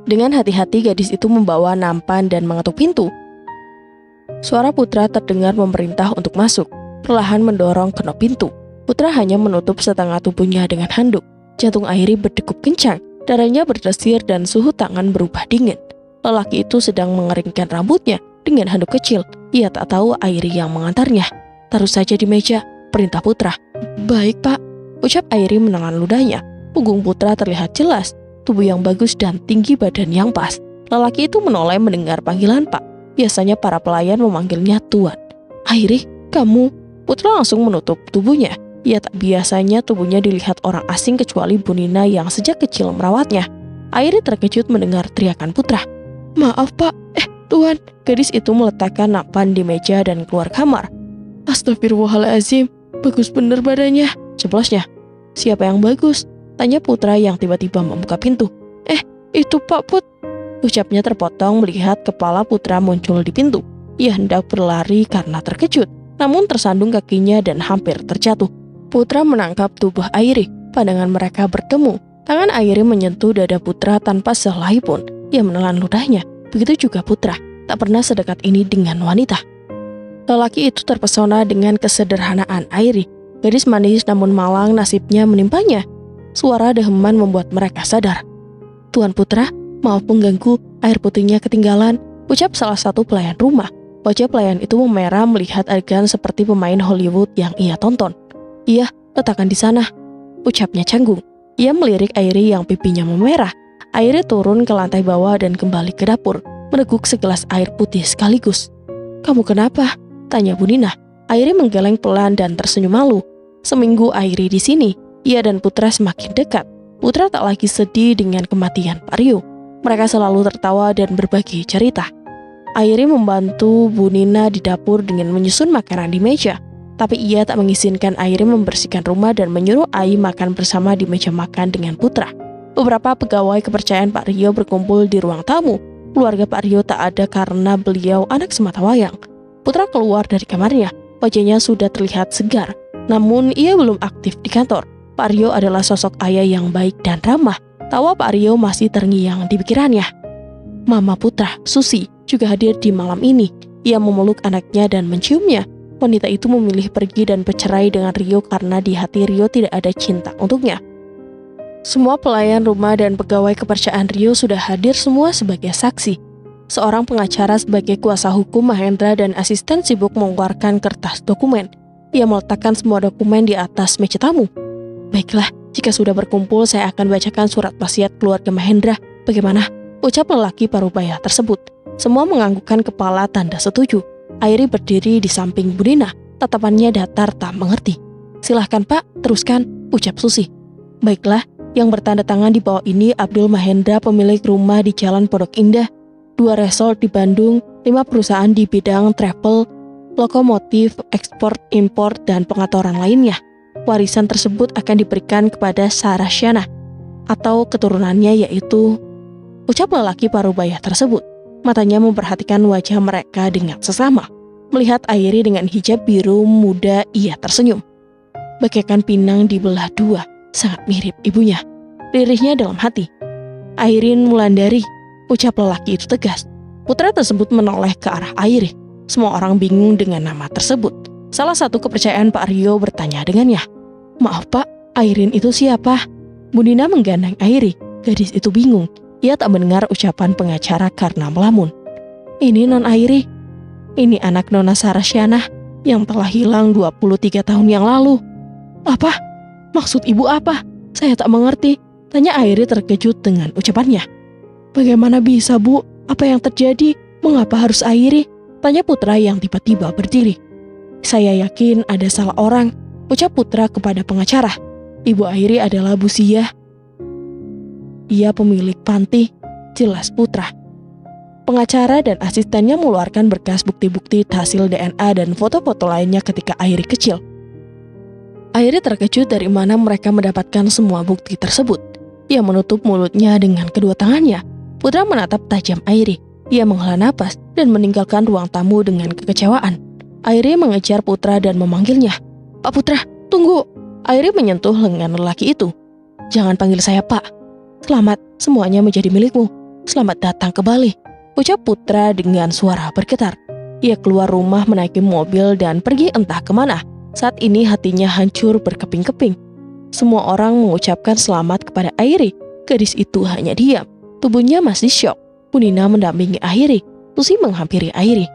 Dengan hati-hati gadis itu membawa nampan dan mengetuk pintu. Suara Putra terdengar memerintah untuk masuk. Perlahan mendorong kenop pintu. Putra hanya menutup setengah tubuhnya dengan handuk. Jantung Airi berdegup kencang, darahnya berdesir dan suhu tangan berubah dingin. Lelaki itu sedang mengeringkan rambutnya dengan handuk kecil. Ia tak tahu Airi yang mengantarnya. "Taruh saja di meja," perintah Putra. "Baik Pak," ucap Airi menelan ludahnya. Punggung Putra terlihat jelas, tubuh yang bagus dan tinggi badan yang pas. Lelaki itu menoleh mendengar panggilan Pak. Biasanya para pelayan memanggilnya Tuan. "Airi, kamu?" Putra langsung menutup tubuhnya. Ia tak biasanya tubuhnya dilihat orang asing kecuali Bu Nina yang sejak kecil merawatnya. Airi terkejut mendengar teriakan Putra. "Maaf Pak, Tuan." Gadis itu meletakkan nampan di meja dan keluar kamar. "Astagfirullahaladzim, bagus bener badannya," jeblosnya. "Siapa yang bagus?" tanya Putra yang tiba-tiba membuka pintu. Itu Pak Put," ucapnya terpotong melihat kepala Putra muncul di pintu. Ia hendak berlari karena terkejut, namun tersandung kakinya dan hampir terjatuh. Putra menangkap tubuh Airi. Pandangan mereka bertemu. Tangan Airi menyentuh dada Putra tanpa sehelai pun. Ia menelan ludahnya. Begitu juga Putra. Tak pernah sedekat ini dengan wanita. Lelaki itu terpesona dengan kesederhanaan Airi. Gadis manis namun malang nasibnya menimpanya. Suara deheman membuat mereka sadar. "Tuan Putra, maaf mengganggu, air putihnya ketinggalan," ucap salah satu pelayan rumah. Wajah pelayan itu memerah melihat adegan seperti pemain Hollywood yang ia tonton. "Iya, letakkan di sana," ucapnya canggung. Ia melirik Airi yang pipinya memerah. Airi turun ke lantai bawah dan kembali ke dapur, meneguk segelas air putih sekaligus. "Kamu kenapa?" tanya Bu Nina. Airi menggeleng pelan dan tersenyum malu. Seminggu Airi di sini, ia dan Putra semakin dekat. Putra tak lagi sedih dengan kematian Pak Rio. Mereka selalu tertawa dan berbagi cerita. Airi membantu Bu Nina di dapur dengan menyusun makanan di meja. Tapi ia tak mengizinkan Airi membersihkan rumah dan menyuruh Ai makan bersama di meja makan dengan Putra. Beberapa pegawai kepercayaan Pak Rio berkumpul di ruang tamu. Keluarga Pak Rio tak ada karena beliau anak sematawayang. Putra keluar dari kamarnya. Wajahnya sudah terlihat segar. Namun ia belum aktif di kantor. Pak Rio adalah sosok ayah yang baik dan ramah. Tawa Pak Rio masih terngiang di pikirannya. Mama Putra, Susi, juga hadir di malam ini. Ia memeluk anaknya dan menciumnya. Wanita itu memilih pergi dan bercerai dengan Rio karena di hati Rio tidak ada cinta untuknya. Semua pelayan rumah dan pegawai kepercayaan Rio sudah hadir semua sebagai saksi. Seorang pengacara sebagai kuasa hukum Mahendra dan asisten sibuk mengeluarkan kertas dokumen. Ia meletakkan semua dokumen di atas meja tamu. Baiklah, jika sudah berkumpul saya akan bacakan surat wasiat keluarga Mahendra. Bagaimana? Ucap lelaki parubaya tersebut. Semua menganggukkan kepala tanda setuju. Airi berdiri di samping Bu Nina. Tatapannya datar tak mengerti. Silahkan Pak, teruskan, ucap Susi. Baiklah, yang bertanda tangan di bawah ini Abdul Mahendra, pemilik rumah di Jalan Pondok Indah, 2 resort di Bandung, 5 perusahaan di bidang travel, lokomotif, ekspor, impor, dan pengaturan lainnya. Warisan tersebut akan diberikan kepada Sarah Shana atau keturunannya, yaitu ucap lelaki parubaya tersebut. Matanya memperhatikan wajah mereka dengan sesama. Melihat Airi dengan hijab biru muda, ia tersenyum. Bagaikan pinang dibelah 2, sangat mirip ibunya. Lirihnya dalam hati. Airin Wulandari, ucap lelaki itu tegas. Putra tersebut menoleh ke arah Airi. Semua orang bingung dengan nama tersebut. Salah satu kepercayaan Pak Rio bertanya dengannya. Maaf Pak, Airin itu siapa? Bu Nina menggandeng Airi. Gadis itu bingung. Ia tak mendengar ucapan pengacara karena melamun. Ini Non Airi. Ini anak Nona Sarah Shana yang telah hilang 23 tahun yang lalu. Apa? Maksud ibu apa? Saya tak mengerti. Tanya Airi terkejut dengan ucapannya. Bagaimana bisa Bu? Apa yang terjadi? Mengapa harus Airi? Tanya Putra yang tiba-tiba berdiri. Saya yakin ada salah orang, ucap Putra kepada pengacara. Ibu Airi adalah Bu Sia. Ia pemilik panti, jelas Putra. Pengacara dan asistennya mengeluarkan berkas bukti-bukti hasil DNA dan foto-foto lainnya ketika Airi kecil. Airi terkejut dari mana mereka mendapatkan semua bukti tersebut. Ia menutup mulutnya dengan kedua tangannya. Putra menatap tajam Airi. Ia menghela napas dan meninggalkan ruang tamu dengan kekecewaan. Airi mengejar Putra dan memanggilnya. Pak Putra, tunggu. Airi menyentuh lengan lelaki itu. Jangan panggil saya Pak. Selamat, semuanya menjadi milikmu. Selamat datang ke Bali, ucap Putra dengan suara bergetar. Ia keluar rumah menaiki mobil dan pergi entah kemana. Saat ini hatinya hancur berkeping-keping. Semua orang mengucapkan selamat kepada Airi. Gadis itu hanya diam. Tubuhnya masih syok. Bu Nina mendampingi Airi. Susi menghampiri Airi.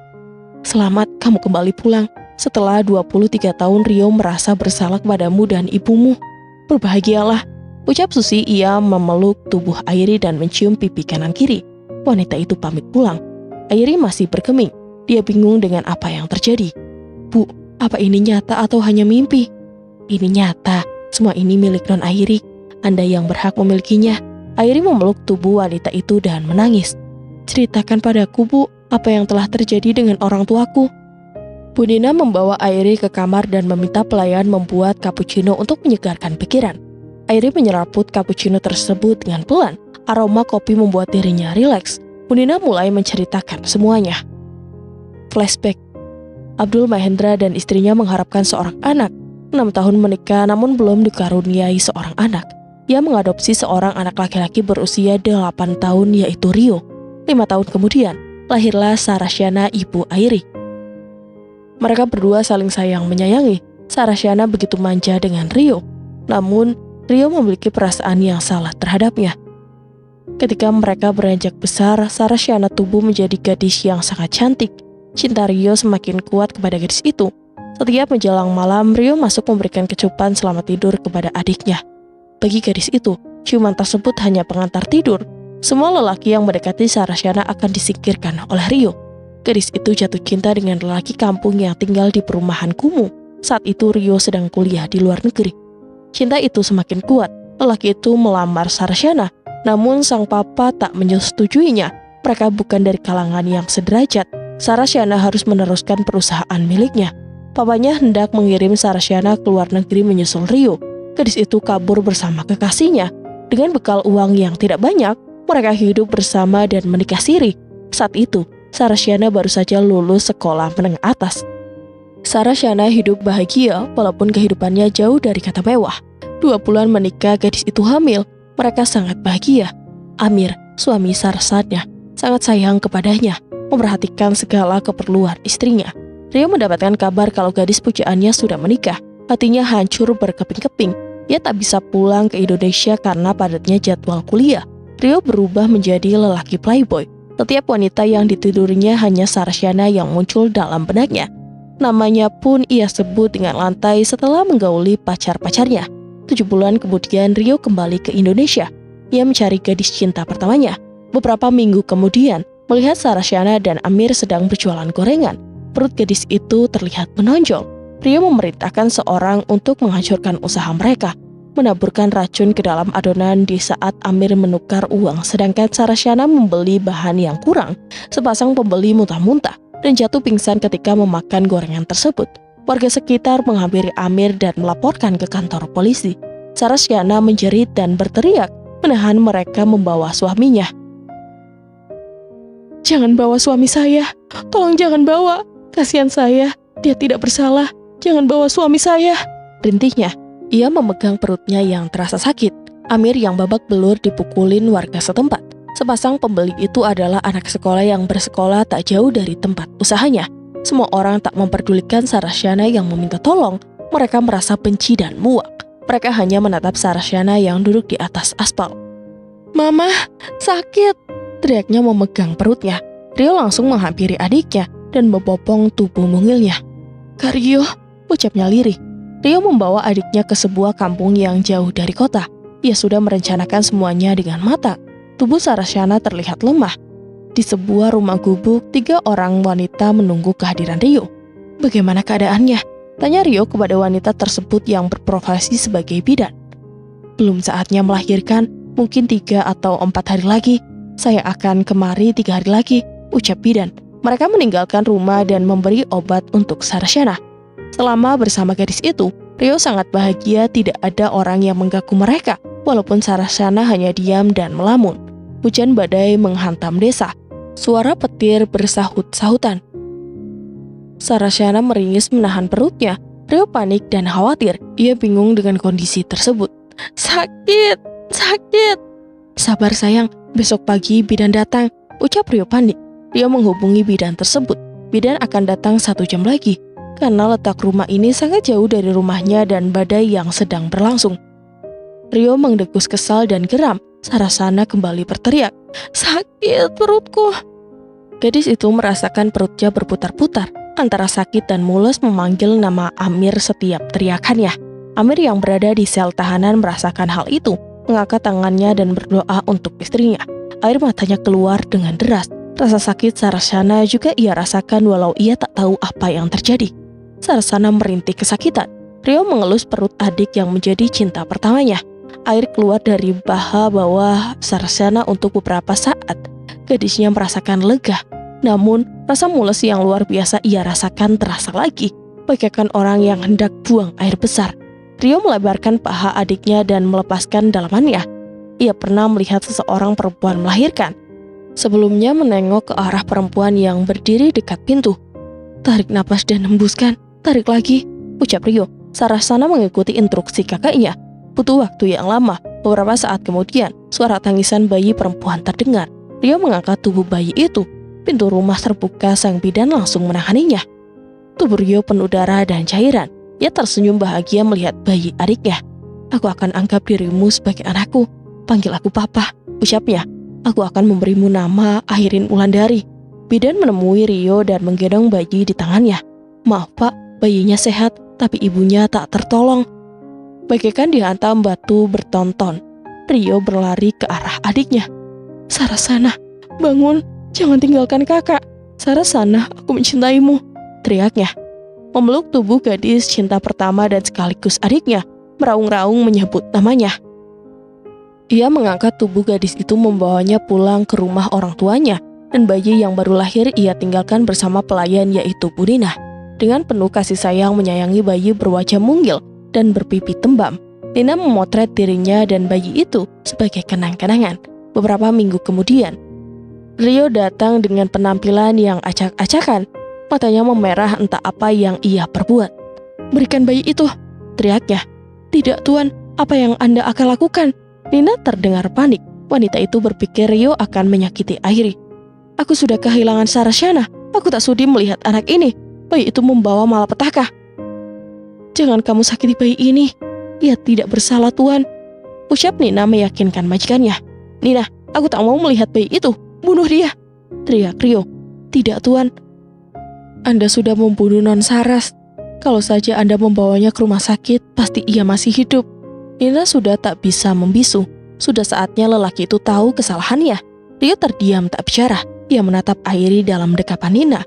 Selamat kamu kembali pulang. Setelah 23 tahun Rio merasa bersalah kepadamu dan ibumu. Berbahagialah, ucap Susi. Ia memeluk tubuh Airi dan mencium pipi kanan kiri. Wanita itu pamit pulang. Airi masih bergeming. Dia bingung dengan apa yang terjadi. Bu, apa ini nyata atau hanya mimpi? Ini nyata. Semua ini milik Non Airi. Anda yang berhak memilikinya. Airi memeluk tubuh wanita itu dan menangis. Ceritakan padaku, Bu, apa yang telah terjadi dengan orang tuaku. Bu Nina membawa Airi ke kamar dan meminta pelayan membuat cappuccino untuk menyegarkan pikiran. Airi menyeraput cappuccino tersebut dengan pelan. Aroma kopi membuat dirinya rileks. Bu Nina mulai menceritakan semuanya. Flashback. Abdul Mahendra dan istrinya mengharapkan seorang anak. 6 tahun menikah namun belum dikaruniai seorang anak. Ia mengadopsi seorang anak laki-laki berusia 8 tahun yaitu Rio. 5 tahun kemudian, lahirlah Sarah Shana, ibu Airi. Mereka berdua saling sayang menyayangi. Sarah Shana begitu manja dengan Rio. Namun, Rio memiliki perasaan yang salah terhadapnya. Ketika mereka beranjak besar, Sarah Shana tumbuh menjadi gadis yang sangat cantik. Cinta Rio semakin kuat kepada gadis itu. Setiap menjelang malam, Rio masuk memberikan kecupan selamat tidur kepada adiknya. Bagi gadis itu, ciuman tersebut hanya pengantar tidur. Semua lelaki yang mendekati Sarah Shana akan disingkirkan oleh Rio. Gadis itu jatuh cinta dengan lelaki kampung yang tinggal di perumahan kumuh. Saat itu Rio sedang kuliah di luar negeri. Cinta itu semakin kuat. Lelaki itu melamar Sarah Shana. Namun sang papa tak menyetujuinya. Mereka bukan dari kalangan yang sederajat. Sarasyana harus meneruskan perusahaan miliknya. Papanya hendak mengirim Sarasyana ke luar negeri menyusul Rio. Gadis itu kabur bersama kekasihnya. Dengan bekal uang yang tidak banyak, mereka hidup bersama dan menikah siri. Saat itu, Sarasyana baru saja lulus sekolah menengah atas. Sarasyana hidup bahagia walaupun kehidupannya jauh dari kata mewah. 2 bulan menikah, gadis itu hamil. Mereka sangat bahagia. Amir, suami Sarasyana, sangat sayang kepadanya, memperhatikan segala keperluan istrinya. Rio mendapatkan kabar kalau gadis pujaannya sudah menikah. Hatinya hancur berkeping-keping. Ia tak bisa pulang ke Indonesia karena padatnya jadwal kuliah. Rio berubah menjadi lelaki playboy. Setiap wanita yang ditidurinya hanya Sarasyana yang muncul dalam benaknya. Namanya pun ia sebut dengan lantai setelah menggauli pacar-pacarnya. 7 bulan kemudian Rio kembali ke Indonesia. Ia mencari gadis cinta pertamanya. Beberapa minggu kemudian, melihat Sarasyana dan Amir sedang berjualan gorengan, perut gadis itu terlihat menonjol. Rio memerintahkan seorang untuk menghancurkan usaha mereka, menaburkan racun ke dalam adonan di saat Amir menukar uang, sedangkan Sarasyana membeli bahan yang kurang. Sepasang pembeli muntah-muntah dan jatuh pingsan ketika memakan gorengan tersebut. Warga sekitar menghampiri Amir dan melaporkan ke kantor polisi. Sarasyana menjerit dan berteriak, menahan mereka membawa suaminya. "Jangan bawa suami saya, tolong jangan bawa. Kasihan saya, dia tidak bersalah. Jangan bawa suami saya," rintihnya. Ia memegang perutnya yang terasa sakit. Amir yang babak belur dipukulin warga setempat. Sepasang pembeli itu adalah anak sekolah yang bersekolah tak jauh dari tempat usahanya. Semua orang tak memperdulikan Sarasyana yang meminta tolong. Mereka merasa benci dan muak. Mereka hanya menatap Sarasyana yang duduk di atas aspal. "Mama, sakit!" teriaknya memegang perutnya. Rio langsung menghampiri adiknya dan membopong tubuh mungilnya. "Kak Rio," ucapnya lirih. Rio membawa adiknya ke sebuah kampung yang jauh dari kota. Ia sudah merencanakan semuanya dengan matang. Tubuh Sarasyana terlihat lemah. Di sebuah rumah gubuk, 3 orang wanita menunggu kehadiran Rio. "Bagaimana keadaannya?" tanya Rio kepada wanita tersebut yang berprofesi sebagai bidan. "Belum saatnya melahirkan, mungkin 3 atau 4 hari lagi. Saya akan kemari 3 hari lagi," ucap bidan. Mereka meninggalkan rumah dan memberi obat untuk Sarasyana. Selama bersama gadis itu, Rio sangat bahagia, tidak ada orang yang mengganggu mereka, walaupun Sarasyana hanya diam dan melamun. Hujan badai menghantam desa. Suara petir bersahut-sahutan. Sarasyana meringis menahan perutnya. Rio panik dan khawatir. Ia bingung dengan kondisi tersebut. "Sakit, sakit." "Sabar sayang, besok pagi bidan datang," ucap Rio panik. Rio menghubungi bidan tersebut. Bidan akan datang 1 jam lagi. Karena letak rumah ini sangat jauh dari rumahnya dan badai yang sedang berlangsung. Rio mendegus kesal dan geram. Sarasyana kembali berteriak, "Sakit perutku." Gadis itu merasakan perutnya berputar-putar. Antara sakit dan mules memanggil nama Amir setiap teriakannya. Amir yang berada di sel tahanan merasakan hal itu, mengangkat tangannya dan berdoa untuk istrinya. Air matanya keluar dengan deras. Rasa sakit Sarasyana juga ia rasakan walau ia tak tahu apa yang terjadi. Sarasyana merintih kesakitan. Rio mengelus perut adik yang menjadi cinta pertamanya. Air keluar dari baha bawah Sarasyana untuk beberapa saat. Gadisnya merasakan lega. Namun, rasa mules yang luar biasa ia rasakan terasa lagi, bagaikan orang yang hendak buang air besar. Rio melebarkan paha adiknya dan melepaskan dalamannya. Ia pernah melihat seseorang perempuan melahirkan. Sebelumnya menengok ke arah perempuan yang berdiri dekat pintu. "Tarik napas dan hembuskan. Tarik lagi," ucap Rio. Sarasyana mengikuti instruksi kakaknya. Butuh waktu yang lama. Beberapa saat kemudian, suara tangisan bayi perempuan terdengar. Rio mengangkat tubuh bayi itu. Pintu rumah terbuka, sang bidan langsung menanganinya. Tubuh Rio penuh darah dan cairan. Ia tersenyum bahagia melihat bayi adiknya. "Aku akan anggap dirimu sebagai anakku. Panggil aku papa," ucapnya. "Aku akan memberimu nama Airin Wulandari." Bidan menemui Rio dan menggendong bayi di tangannya. "Maaf pak, bayinya sehat, tapi ibunya tak tertolong." Bagaikan dihantam batu bertonton, Rio berlari ke arah adiknya. "Sarasyana, bangun, jangan tinggalkan kakak. Sarasyana, aku mencintaimu," teriaknya. Memeluk tubuh gadis cinta pertama dan sekaligus adiknya, meraung-raung menyebut namanya. Ia mengangkat tubuh gadis itu membawanya pulang ke rumah orang tuanya, dan bayi yang baru lahir ia tinggalkan bersama pelayan yaitu Bu Nina. Dengan penuh kasih sayang menyayangi bayi berwajah mungil dan berpipi tembam, Nina memotret dirinya dan bayi itu sebagai kenang-kenangan. Beberapa minggu kemudian, Rio datang dengan penampilan yang acak-acakan. Matanya memerah entah apa yang ia perbuat. "Berikan bayi itu," teriaknya. "Tidak, Tuan, apa yang Anda akan lakukan?" Nina terdengar panik. Wanita itu berpikir Rio akan menyakiti Airi. "Aku sudah kehilangan Sarasyana. Aku tak sudi melihat anak ini. Bayi itu membawa malapetaka." "Jangan kamu sakiti bayi ini. Ia tidak bersalah, Tuan," ucap Nina meyakinkan majikannya. "Nina, aku tak mau melihat bayi itu. Bunuh dia," teriak Rio. "Tidak, Tuan. Anda sudah membunuh Non Saras. Kalau saja Anda membawanya ke rumah sakit, pasti ia masih hidup." Nina sudah tak bisa membisu. Sudah saatnya lelaki itu tahu kesalahannya. Rio terdiam tak bicara. Ia menatap Airi dalam dekapan Nina.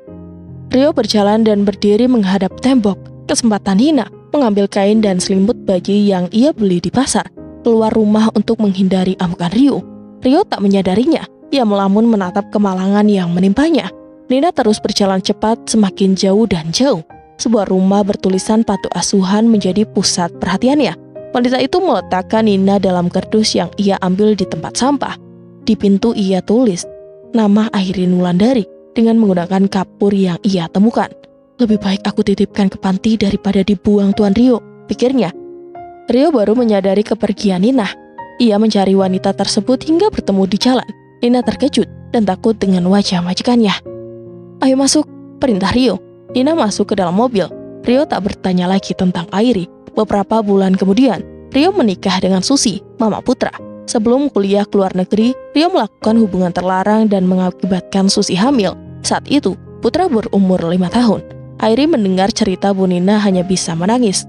Rio berjalan dan berdiri menghadap tembok. Kesempatan Nina mengambil kain dan selimut bayi yang ia beli di pasar, keluar rumah untuk menghindari amukan Rio. Rio tak menyadarinya. Ia melamun menatap kemalangan yang menimpanya. Nina terus berjalan cepat semakin jauh dan jauh. Sebuah rumah bertulisan Panti Asuhan menjadi pusat perhatiannya. Wanita itu meletakkan Nina dalam kardus yang ia ambil di tempat sampah. Di pintu ia tulis nama Airi Wulandari dengan menggunakan kapur yang ia temukan. "Lebih baik aku titipkan ke panti daripada dibuang, Tuan Rio," pikirnya. Rio baru menyadari kepergian Nina. Ia mencari wanita tersebut hingga bertemu di jalan. Nina terkejut dan takut dengan wajah majikannya. "Ayo masuk," perintah Rio. Nina masuk ke dalam mobil. Rio tak bertanya lagi tentang Airi. Beberapa bulan kemudian, Rio menikah dengan Susi, mama Putra. Sebelum kuliah ke luar negeri, Rio melakukan hubungan terlarang dan mengakibatkan Susi hamil. Saat itu, Putra berumur 5 tahun. Airi mendengar cerita Bu Nina hanya bisa menangis.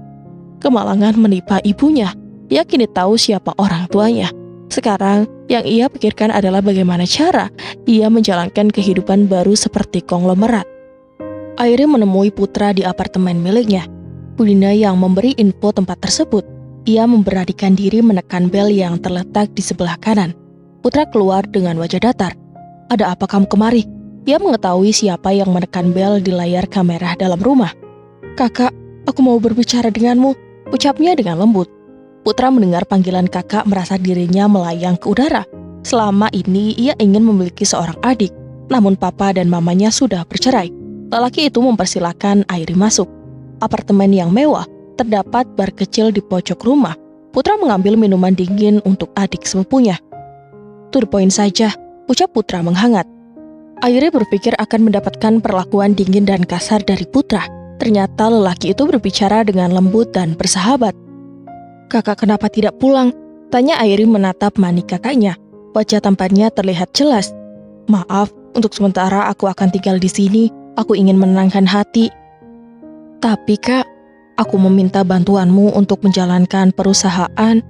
Kemalangan menimpa ibunya. Ia kini tahu siapa orang tuanya. Sekarang, yang ia pikirkan adalah bagaimana cara ia menjalankan kehidupan baru seperti konglomerat. Airi menemui Putra di apartemen miliknya. Bu Nina yang memberi info tempat tersebut. Ia memberanikan diri menekan bel yang terletak di sebelah kanan. Putra keluar dengan wajah datar. "Ada apa kamu kemari?" Ia mengetahui siapa yang menekan bel di layar kamera dalam rumah. "Kakak, aku mau berbicara denganmu," ucapnya dengan lembut. Putra mendengar panggilan kakak merasa dirinya melayang ke udara. Selama ini ia ingin memiliki seorang adik, namun papa dan mamanya sudah bercerai. Lelaki itu mempersilahkan Airi masuk. Apartemen yang mewah, terdapat bar kecil di pojok rumah. Putra mengambil minuman dingin untuk adik sepupunya. "To the point saja," ucap Putra menghangat. Airi berpikir akan mendapatkan perlakuan dingin dan kasar dari Putra. Ternyata lelaki itu berbicara dengan lembut dan bersahabat. "Kakak kenapa tidak pulang?" tanya Airi menatap manik kakaknya. Wajah tampannya terlihat jelas. "Maaf, untuk sementara aku akan tinggal di sini. Aku ingin menenangkan hati." "Tapi kak, aku meminta bantuanmu untuk menjalankan perusahaan.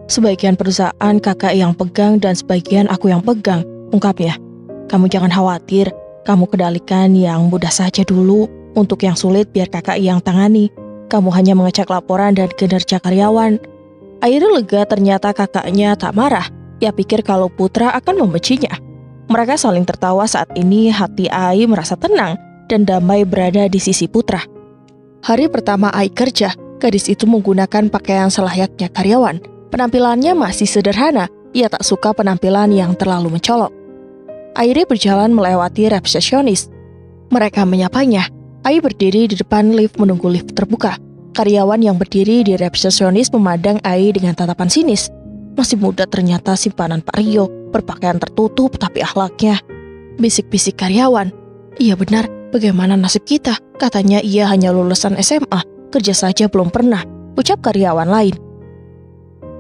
Sebagian perusahaan kakak yang pegang dan sebagian aku yang pegang," ungkapnya. "Kamu jangan khawatir, kamu kendalikan yang mudah saja dulu. Untuk yang sulit biar kakak yang tangani. Kamu hanya mengecek laporan dan kinerja karyawan." Airi lega ternyata kakaknya tak marah. Ia pikir kalau Putra akan membencinya. Mereka saling tertawa saat ini. Hati Ai merasa tenang dan damai berada di sisi Putra. Hari pertama Ai kerja, gadis itu menggunakan pakaian selayaknya karyawan. Penampilannya masih sederhana. Ia tak suka penampilan yang terlalu mencolok. Airi berjalan melewati resepsionis. Mereka menyapanya. Ai berdiri di depan lift menunggu lift terbuka. Karyawan yang berdiri di resepsionis memandang Ai dengan tatapan sinis. Masih muda ternyata simpanan Pak Rio, berpakaian tertutup tapi akhlaknya. Bisik-bisik karyawan. "Iya benar, bagaimana nasib kita? Katanya ia hanya lulusan SMA, kerja saja belum pernah," ucap karyawan lain.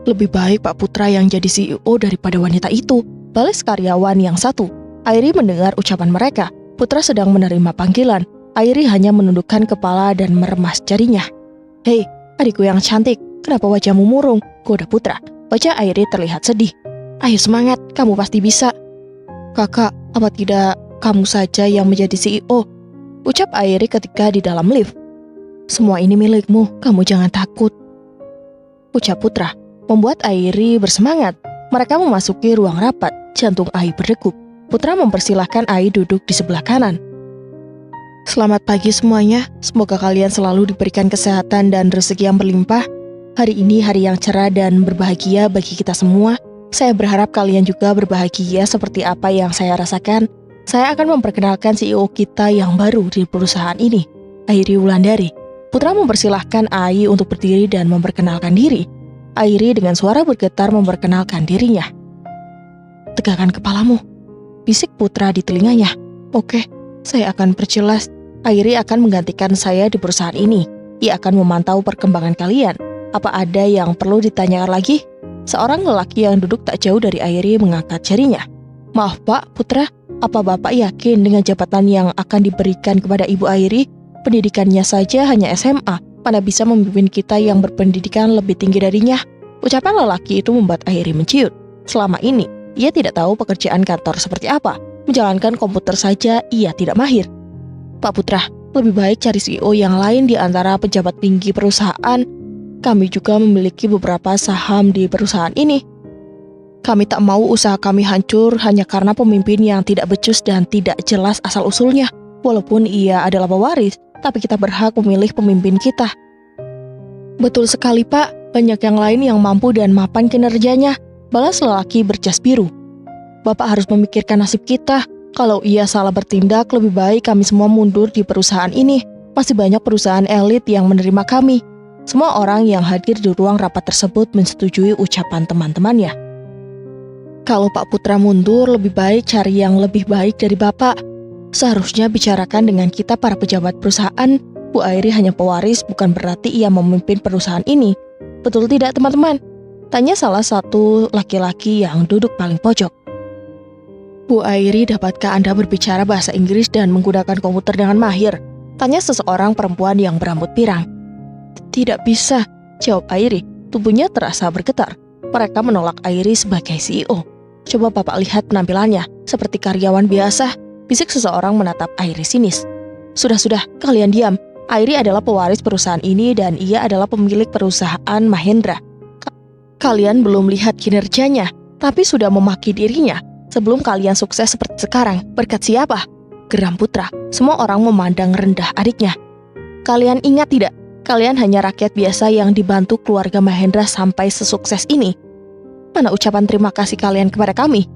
"Lebih baik Pak Putra yang jadi CEO daripada wanita itu," balas karyawan yang satu. Airi mendengar ucapan mereka. Putra sedang menerima panggilan. Airi hanya menundukkan kepala dan meremas jarinya. "Hei, adikku yang cantik, kenapa wajahmu murung?" goda Putra. Wajah Airi terlihat sedih. "Ayo semangat, kamu pasti bisa." "Kakak, apa tidak kamu saja yang menjadi CEO?" ucap Airi ketika di dalam lift. "Semua ini milikmu, kamu jangan takut," ucap Putra, membuat Airi bersemangat. Mereka memasuki ruang rapat, jantung Ai berdegup. Putra mempersilahkan Ai duduk di sebelah kanan. Selamat pagi semuanya, semoga kalian selalu diberikan kesehatan dan rezeki yang berlimpah. Hari ini hari yang cerah dan berbahagia bagi kita semua. Saya berharap kalian juga berbahagia seperti apa yang saya rasakan. Saya akan memperkenalkan CEO kita yang baru di perusahaan ini, Airi Wulandari. Putra mempersilahkan Ai untuk berdiri dan memperkenalkan diri. Airi dengan suara bergetar memperkenalkan dirinya. Tegakkan kepalamu, bisik Putra di telinganya. Oke, saya akan perjelas. Airi akan menggantikan saya di perusahaan ini. Ia akan memantau perkembangan kalian. Apa ada yang perlu ditanyakan lagi? Seorang lelaki yang duduk tak jauh dari Airi mengangkat jarinya. Maaf Pak, Putra, apa Bapak yakin dengan jabatan yang akan diberikan kepada Ibu Airi? Pendidikannya saja hanya SMA, mana bisa memimpin kita yang berpendidikan lebih tinggi darinya? Ucapan lelaki itu membuat Airi menciut. Selama ini, ia tidak tahu pekerjaan kantor seperti apa. Menjalankan komputer saja ia tidak mahir. Pak Putra, lebih baik cari CEO yang lain di antara pejabat tinggi perusahaan. Kami juga memiliki beberapa saham di perusahaan ini. Kami tak mau usaha kami hancur hanya karena pemimpin yang tidak becus dan tidak jelas asal-usulnya. Walaupun ia adalah pewaris, tapi kita berhak memilih pemimpin kita. Betul sekali Pak, banyak yang lain yang mampu dan mapan kinerjanya, balas lelaki berjas biru. Bapak harus memikirkan nasib kita. Kalau ia salah bertindak, lebih baik kami semua mundur di perusahaan ini. Masih banyak perusahaan elit yang menerima kami. Semua orang yang hadir di ruang rapat tersebut menyetujui ucapan teman-temannya. Kalau Pak Putra mundur, lebih baik cari yang lebih baik dari Bapak. Seharusnya bicarakan dengan kita para pejabat perusahaan. Bu Airi hanya pewaris, bukan berarti ia memimpin perusahaan ini. Betul tidak teman-teman? Tanya salah satu laki-laki yang duduk paling pojok. Bu Airi, dapatkah Anda berbicara bahasa Inggris dan menggunakan komputer dengan mahir? Tanya seseorang perempuan yang berambut pirang. Tidak bisa, jawab Airi. Tubuhnya terasa bergetar. Mereka menolak Airi sebagai CEO. Coba Bapak lihat penampilannya, seperti karyawan biasa, bisik seseorang menatap Airi sinis. Sudah, kalian diam. Airi adalah pewaris perusahaan ini dan ia adalah pemilik perusahaan Mahendra. Kalian belum lihat kinerjanya, tapi sudah memaki dirinya. Sebelum kalian sukses seperti sekarang, berkat siapa? Geram Putra. Semua orang memandang rendah adiknya. Kalian ingat tidak? Kalian hanya rakyat biasa yang dibantu keluarga Mahendra sampai sesukses ini. Mana ucapan terima kasih kalian kepada kami?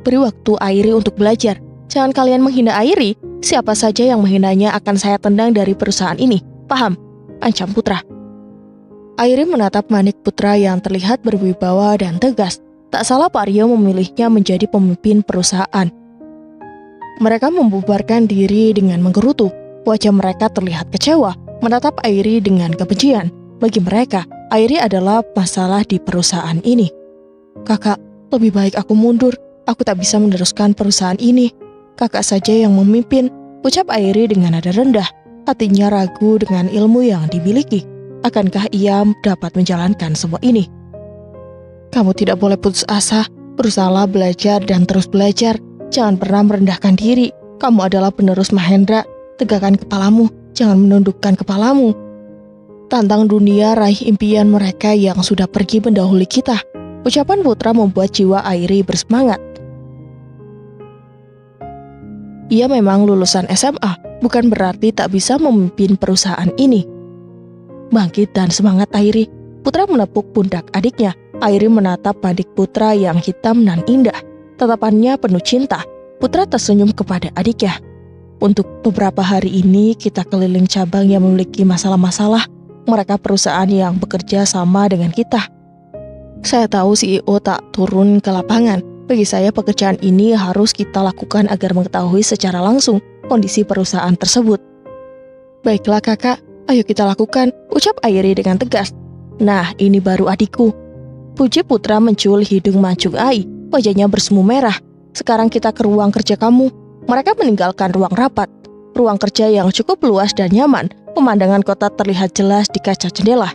Beri waktu Airi untuk belajar. Jangan kalian menghina Airi. Siapa saja yang menghinanya akan saya tendang dari perusahaan ini. Paham? Ancam Putra. Airi menatap Manik Putra yang terlihat berwibawa dan tegas. Tak salah Pak Rio memilihnya menjadi pemimpin perusahaan. Mereka membubarkan diri dengan menggerutu. Wajah mereka terlihat kecewa, menatap Airi dengan kebencian. Bagi mereka, Airi adalah masalah di perusahaan ini. Kakak, lebih baik aku mundur. Aku tak bisa meneruskan perusahaan ini. Kakak saja yang memimpin, ucap Airi dengan nada rendah. Hatinya ragu dengan ilmu yang dimiliki. Akankah ia dapat menjalankan semua ini? Kamu tidak boleh putus asa. Berusahalah belajar dan terus belajar. Jangan pernah merendahkan diri. Kamu adalah penerus Mahendra. Tegakkan kepalamu. Jangan menundukkan kepalamu. Tantang dunia, raih impian mereka yang sudah pergi mendahului kita. Ucapan Putra membuat jiwa Airi bersemangat. Ia memang lulusan SMA, bukan berarti tak bisa memimpin perusahaan ini. Bangkit dan semangat Airi. Putra menepuk pundak adiknya. Airi menatap Manik Putra yang hitam dan indah. Tatapannya penuh cinta. Putra tersenyum kepada adiknya. Untuk beberapa hari ini kita keliling cabang yang memiliki masalah-masalah. Mereka perusahaan yang bekerja sama dengan kita. Saya tahu CEO tak turun ke lapangan. Bagi saya pekerjaan ini harus kita lakukan agar mengetahui secara langsung kondisi perusahaan tersebut. Baiklah kakak, ayo kita lakukan, ucap Airi dengan tegas. Nah, ini baru adikku. Puji Putra mencul hidung mancung Ai, wajahnya bersemu merah. Sekarang kita ke ruang kerja kamu. Mereka meninggalkan ruang rapat. Ruang kerja yang cukup luas dan nyaman. Pemandangan kota terlihat jelas di kaca jendela.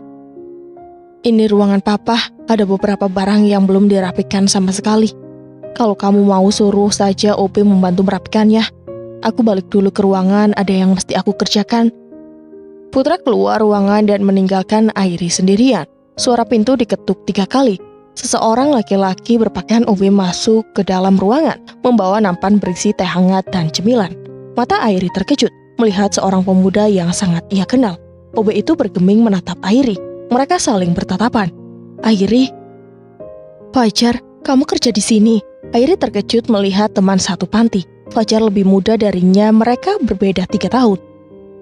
Ini ruangan papa, ada beberapa barang yang belum dirapikan sama sekali. Kalau kamu mau suruh saja OP membantu merapikannya. Aku balik dulu ke ruangan, ada yang mesti aku kerjakan. Putra keluar ruangan dan meninggalkan Airi sendirian. Suara pintu diketuk 3 kali. Seseorang laki-laki berpakaian OB masuk ke dalam ruangan, membawa nampan berisi teh hangat dan cemilan. Mata Airi terkejut melihat seorang pemuda yang sangat ia kenal. OB itu bergeming menatap Airi. Mereka saling bertatapan. Airi, Fajar, kamu kerja di sini. Airi terkejut melihat teman satu panti. Fajar lebih muda darinya, mereka berbeda 3 tahun.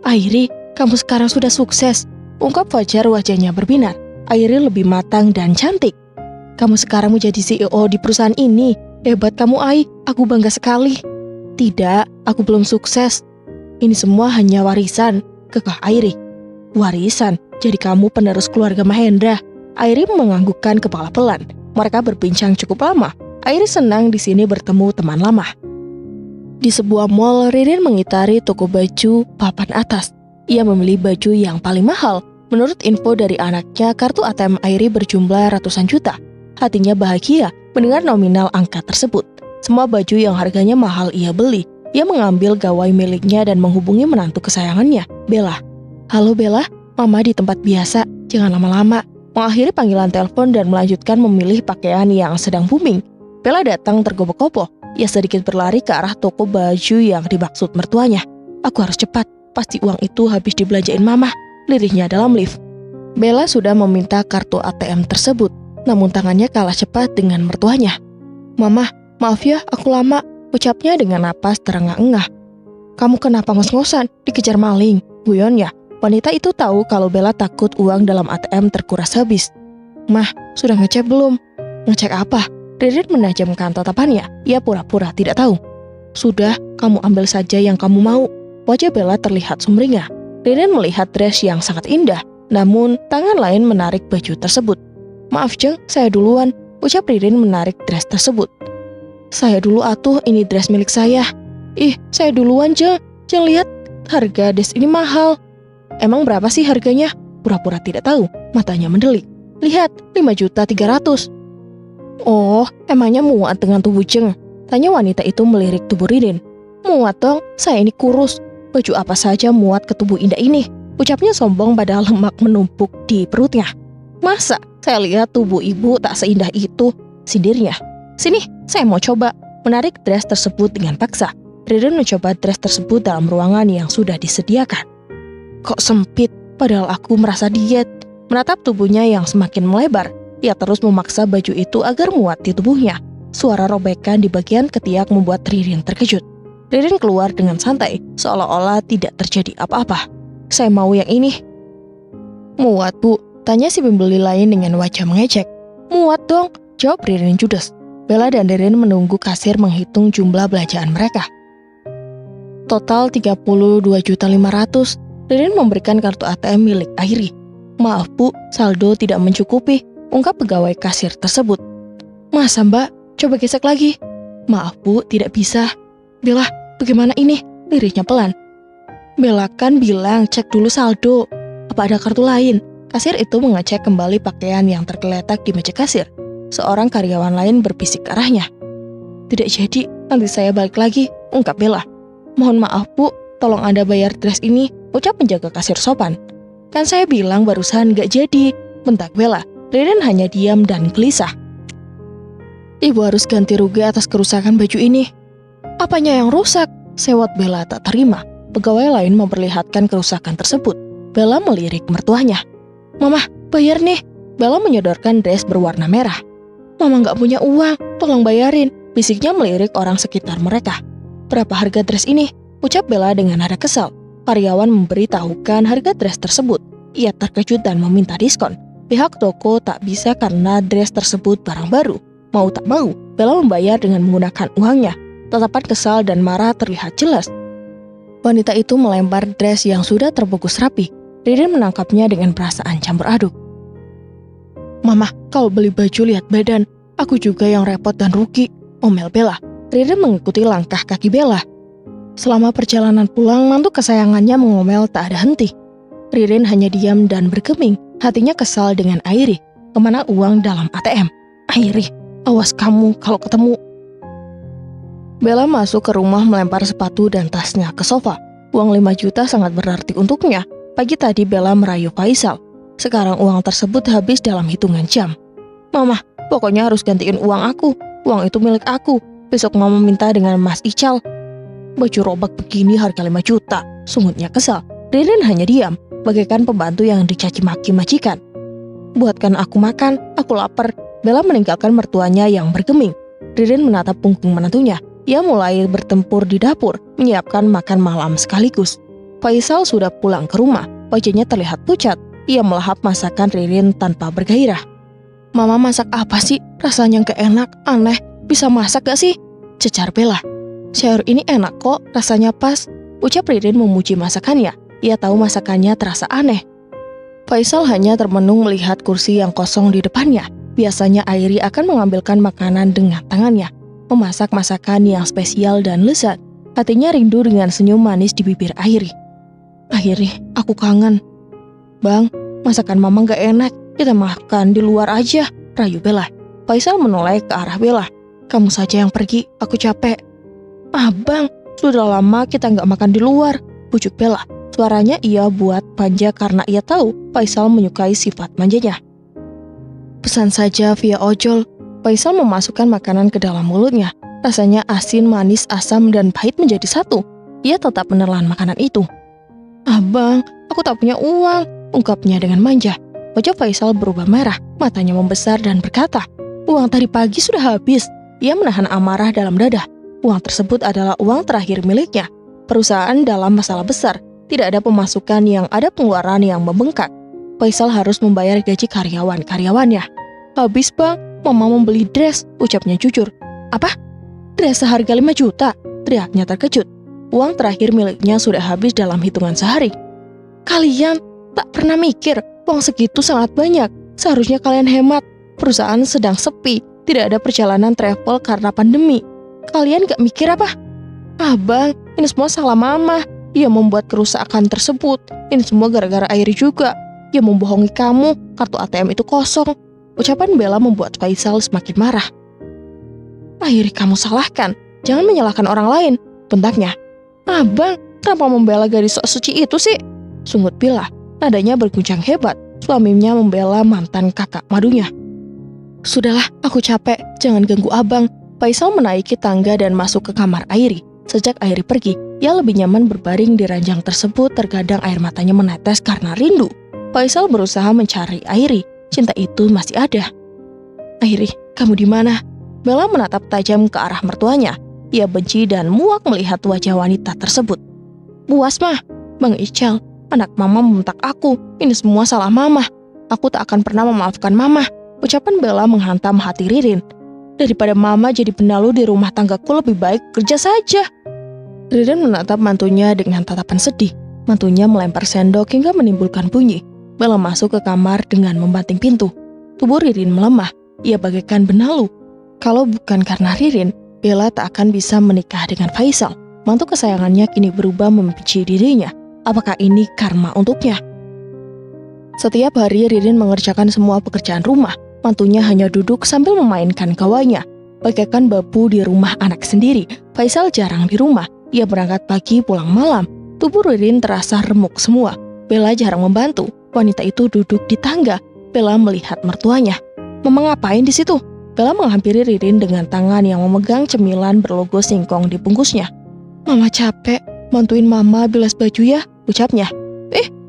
Airi, kamu sekarang sudah sukses. Ungkap Fajar, wajahnya berbinar. Airi lebih matang dan cantik. Kamu sekarang menjadi CEO di perusahaan ini. Hebat kamu, Ai. Aku bangga sekali. Tidak, aku belum sukses. Ini semua hanya warisan, kekeh Airi. Warisan? Jadi kamu penerus keluarga Mahendra? Airi menganggukkan kepala pelan. Mereka berbincang cukup lama. Airi senang di sini bertemu teman lama. Di sebuah mall, Ririn mengitari toko baju papan atas. Ia memilih baju yang paling mahal. Menurut info dari anaknya, kartu ATM Airi berjumlah ratusan juta. Hatinya bahagia mendengar nominal angka tersebut. Semua baju yang harganya mahal ia beli. Ia mengambil gawai miliknya dan menghubungi menantu kesayangannya, Bella. Halo Bella, Mama di tempat biasa, jangan lama-lama. Mengakhiri panggilan telepon dan melanjutkan memilih pakaian yang sedang booming. Bella datang tergopoh-gopoh. Ia sedikit berlari ke arah toko baju yang dimaksud mertuanya. Aku harus cepat, pasti uang itu habis dibelanjain Mama, lirihnya dalam lift. Bella sudah meminta kartu ATM tersebut, namun tangannya kalah cepat dengan mertuanya. Mama, maaf ya, aku lama, ucapnya dengan napas terengah-engah. Kamu kenapa ngos-ngosan, dikejar maling, guyonnya. Wanita itu tahu kalau Bella takut uang dalam ATM terkuras habis. Mah, sudah ngecek belum? Ngecek apa? Ririn menajamkan tatapannya. Ia pura-pura tidak tahu. Sudah, kamu ambil saja yang kamu mau. Wajah Bella terlihat sumringah. Ririn melihat dress yang sangat indah, namun tangan lain menarik baju tersebut. Maaf Jeng, saya duluan, ucap Ririn menarik dress tersebut. Saya dulu atuh, ini dress milik saya. Ih, saya duluan Jeng. Jeng lihat, harga dress ini mahal. Emang berapa sih harganya? Pura-pura tidak tahu, matanya mendelik. Lihat, 5.300.000. Oh, emangnya muat dengan tubuh Jeng? Tanya wanita itu melirik tubuh Ririn. Muat dong, saya ini kurus. Baju apa saja muat ke tubuh indah ini? Ucapnya sombong padahal lemak menumpuk di perutnya. Masa? Saya lihat tubuh ibu tak seindah itu, sindirnya. Sini, saya mau coba. Menarik dress tersebut dengan paksa. Ririn mencoba dress tersebut dalam ruangan yang sudah disediakan. Kok sempit, padahal aku merasa diet. Menatap tubuhnya yang semakin melebar, ia terus memaksa baju itu agar muat di tubuhnya. Suara robekan di bagian ketiak membuat Ririn terkejut. Ririn keluar dengan santai, seolah-olah tidak terjadi apa-apa. Saya mau yang ini. Muat bu, tanya si pembeli lain dengan wajah mengejek. Muat dong, jawab Ririn judes. Bella dan Ririn menunggu kasir menghitung jumlah belanjaan mereka. Total 32.500.000. Ririn memberikan kartu ATM milik Airi. Maaf bu, saldo tidak mencukupi, ungkap pegawai kasir tersebut. Masa mbak, coba gesek lagi. Maaf bu, tidak bisa. Bella, bagaimana ini? Lirihnya pelan. Bella kan bilang cek dulu saldo. Apa ada kartu lain? Kasir itu mengecek kembali pakaian yang tergeletak di meja kasir. Seorang karyawan lain berbisik ke arahnya. Tidak jadi, nanti saya balik lagi, ungkap Bella. Mohon maaf bu, tolong Anda bayar dress ini, ucap penjaga kasir sopan. Kan saya bilang barusan gak jadi, bentak Bella. Ririn hanya diam dan gelisah. Ibu harus ganti rugi atas kerusakan baju ini. Apanya yang rusak? Sewot Bella tak terima. Pegawai lain memperlihatkan kerusakan tersebut. Bella melirik mertuanya. Mama, bayar nih. Bella menyodorkan dress berwarna merah. Mama gak punya uang, tolong bayarin, bisiknya melirik orang sekitar mereka. Berapa harga dress ini? Ucap Bella dengan nada kesal. Karyawan memberitahukan harga dress tersebut. Ia terkejut dan meminta diskon. Pihak toko tak bisa karena dress tersebut barang baru. Mau tak mau, Bella membayar dengan menggunakan uangnya. Tatapan kesal dan marah terlihat jelas. Wanita itu melempar dress yang sudah terbungkus rapi. Ririn menangkapnya dengan perasaan campur aduk. Mama, kalau beli baju lihat badan. Aku juga yang repot dan rugi, omel Bella. Ririn mengikuti langkah kaki Bella. Selama perjalanan pulang, mantu kesayangannya mengomel tak ada henti. Ririn hanya diam dan bergeming. Hatinya kesal dengan Airi. Kemana uang dalam ATM? Airi, awas kamu kalau ketemu. Bella masuk ke rumah melempar sepatu dan tasnya ke sofa. Uang 5 juta sangat berarti untuknya. Pagi tadi Bella merayu Faisal. Sekarang uang tersebut habis dalam hitungan jam. Mama, Pokoknya harus gantiin uang aku. Uang itu milik aku. Besok mama minta dengan Mas Ical. Baju robek begini harga 5 juta. Sungutnya kesal. Ririn hanya diam, bagaikan pembantu yang dicaci maki majikan. Buatkan aku makan, aku lapar. Bella meninggalkan mertuanya yang bergeming. Ririn menatap punggung menantunya. Ia mulai bertempur di dapur, menyiapkan makan malam sekaligus. Faisal sudah pulang ke rumah. Wajahnya terlihat pucat. Ia melahap masakan Ririn tanpa bergairah. Mama masak apa sih? Rasanya gak enak, aneh. Bisa masak gak sih? Cecar Bella. Sayur ini enak kok, rasanya pas. Ucap Ririn memuji masakannya. Ia tahu masakannya terasa aneh. Faisal hanya termenung melihat kursi yang kosong di depannya. Biasanya Airi akan mengambilkan makanan dengan tangannya, memasak masakan yang spesial dan lezat. Hatinya rindu dengan senyum manis di bibir Airi. Airi, aku kangen. Bang, masakan mama gak enak. Kita makan di luar aja, rayu Bella. Faisal menoleh ke arah Bella. Kamu saja yang pergi, aku capek. Bang, sudah lama kita gak makan di luar, bujuk Bella. Suaranya ia buat manja karena ia tahu Faisal menyukai sifat manjanya. Pesan saja via ojol. Faisal memasukkan makanan ke dalam mulutnya. Rasanya asin, manis, asam, dan pahit menjadi satu. Ia tetap menelan makanan itu. Bang, aku tak punya uang, ungkapnya dengan manja. Wajah Faisal berubah merah, matanya membesar dan berkata, uang tadi pagi sudah habis. Ia menahan amarah dalam dada. Uang tersebut adalah uang terakhir miliknya. Perusahaan dalam masalah besar. Tidak ada pemasukan yang ada pengeluaran yang membengkak. Faisal harus membayar gaji karyawan-karyawannya. Habis bang, mama membeli dress, ucapnya jujur. Apa? Dress seharga 5 juta? Teriaknya terkejut. Uang terakhir miliknya sudah habis dalam hitungan sehari. Kalian tak pernah mikir, uang segitu sangat banyak. Seharusnya kalian hemat. Perusahaan sedang sepi, tidak ada perjalanan travel karena pandemi. Kalian gak mikir apa? Bang, ini semua salah mama. Ia membuat kerusakan tersebut. Ini semua gara-gara Airi juga. Ia membohongi kamu, kartu ATM itu kosong. Ucapan Bella membuat Faisal semakin marah. Airi kamu salahkan, jangan menyalahkan orang lain, bentaknya. Bang, kenapa membela gadis sok suci itu sih? Sungut Bella, nadanya berguncang hebat. Suaminya membela mantan kakak madunya. Sudahlah, aku capek, jangan ganggu abang. Faisal menaiki tangga dan masuk ke kamar Airi. Sejak Airi pergi, ia lebih nyaman berbaring di ranjang tersebut. Terkadang air matanya menetes karena rindu. Faisal berusaha mencari Airi. Cinta itu masih ada. Airi, kamu di mana? Bella menatap tajam ke arah mertuanya. Ia benci dan muak melihat wajah wanita tersebut. Puas mah, Bang Ical, anak mama membentak aku. Ini semua salah mama. Aku tak akan pernah memaafkan mama. Ucapan Bella menghantam hati Ririn. Daripada mama jadi benalu di rumah tanggaku, lebih baik kerja saja. Ririn menatap mantunya dengan tatapan sedih. Mantunya melempar sendok hingga menimbulkan bunyi. Bella masuk ke kamar dengan membanting pintu. Tubuh Ririn melemah. Ia bagaikan benalu. Kalau bukan karena Ririn, Bella tak akan bisa menikah dengan Faisal. Mantu kesayangannya kini berubah membenci dirinya. Apakah ini karma untuknya? Setiap hari Ririn mengerjakan semua pekerjaan rumah. Mantunya hanya duduk sambil memainkan gawainya. Bagaikan babu di rumah anak sendiri, Faisal jarang di rumah. Ia berangkat pagi pulang malam. Tubuh Ririn terasa remuk semua. Bella jarang membantu. Wanita itu duduk di tangga. Bella melihat mertuanya. Mama ngapain di situ? Bella menghampiri Ririn dengan tangan yang memegang cemilan berlogo singkong di bungkusnya. Mama capek, bantuin mama bilas baju ya, ucapnya.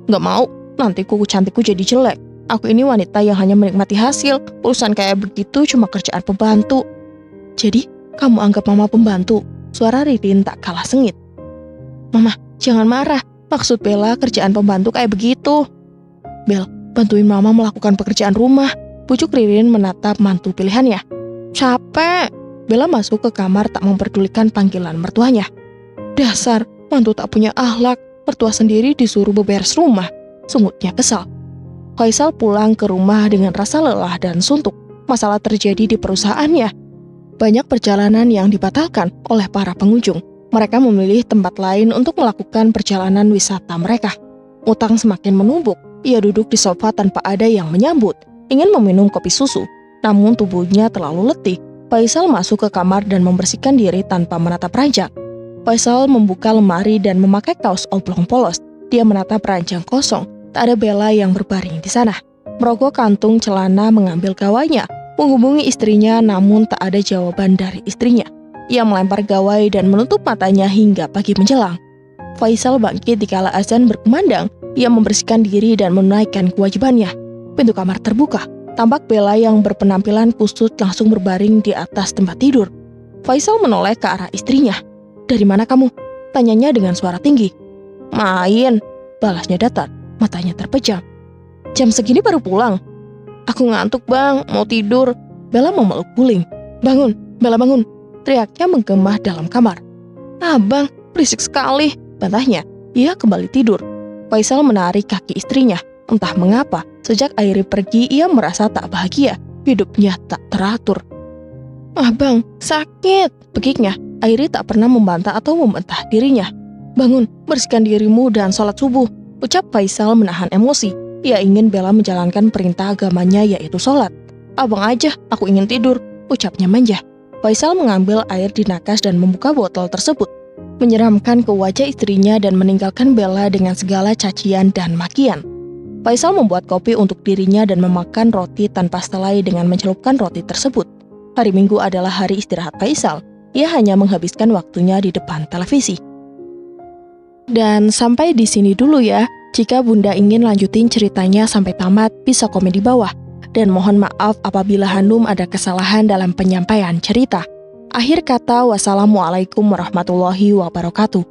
Gak mau, nanti kuku cantikku jadi jelek. Aku ini wanita yang hanya menikmati hasil. Urusan kayak begitu cuma kerjaan pembantu. Jadi, kamu anggap mama pembantu? Suara Ririn tak kalah sengit. Mama, jangan marah. Maksud Bella kerjaan pembantu kayak begitu. Bel, bantuin mama melakukan pekerjaan rumah. Pucuk Ririn menatap mantu pilihannya. Capek. Bella masuk ke kamar tak memperdulikan panggilan mertuanya. Dasar, mantu tak punya akhlak. Mertua sendiri disuruh beberes rumah. Sungutnya kesal. Faisal pulang ke rumah dengan rasa lelah dan suntuk. Masalah terjadi di perusahaannya. Banyak perjalanan yang dibatalkan oleh para pengunjung. Mereka memilih tempat lain untuk melakukan perjalanan wisata mereka. Utang semakin menumpuk. Ia duduk di sofa tanpa ada yang menyambut. Ingin meminum kopi susu, namun tubuhnya terlalu letih. Faisal masuk ke kamar dan membersihkan diri tanpa menatap ranjang. Faisal membuka lemari dan memakai kaos oblong polos. Dia menatap ranjang kosong. Tak ada Bella yang berbaring di sana. Merogoh kantung celana mengambil gawainya. menghubungi istrinya namun tak ada jawaban dari istrinya. Ia melempar gawai dan menutup matanya hingga pagi menjelang. Faisal bangkit dikala azan berkumandang. Ia membersihkan diri dan menunaikan kewajibannya. Pintu kamar terbuka. Tampak Bella yang berpenampilan kusut langsung berbaring di atas tempat tidur. Faisal menoleh ke arah istrinya. "Dari mana kamu?" tanyanya dengan suara tinggi. "Main," balasnya datar, matanya terpejam. "Jam segini baru pulang?" "Aku ngantuk bang, mau tidur." Bella memeluk guling. "Bangun, Bella bangun," teriaknya menggema dalam kamar. "Abang, berisik sekali," bantahnya. Ia kembali tidur. Faisal menarik kaki istrinya. Entah mengapa, sejak Airi pergi ia merasa tak bahagia. Hidupnya tak teratur. "Abang, sakit," pekiknya. Airi tak pernah membantah atau membantah dirinya. "Bangun, bersihkan dirimu dan sholat subuh," ucap Faisal menahan emosi. Ia ingin Bella menjalankan perintah agamanya yaitu sholat. "Abang aja, aku ingin tidur," ucapnya manja. Faisal mengambil air di nakas dan membuka botol tersebut. Menyeramkan ke wajah istrinya dan meninggalkan Bella dengan segala cacian dan makian. Faisal membuat kopi untuk dirinya dan memakan roti tanpa selai dengan mencelupkan roti tersebut. Hari Minggu adalah hari istirahat Faisal. Ia hanya menghabiskan waktunya di depan televisi. Dan sampai di sini dulu ya. Jika Bunda ingin lanjutin ceritanya sampai tamat, bisa komen di bawah. Dan mohon maaf apabila Hanum ada kesalahan dalam penyampaian cerita. Akhir kata, wassalamualaikum warahmatullahi wabarakatuh.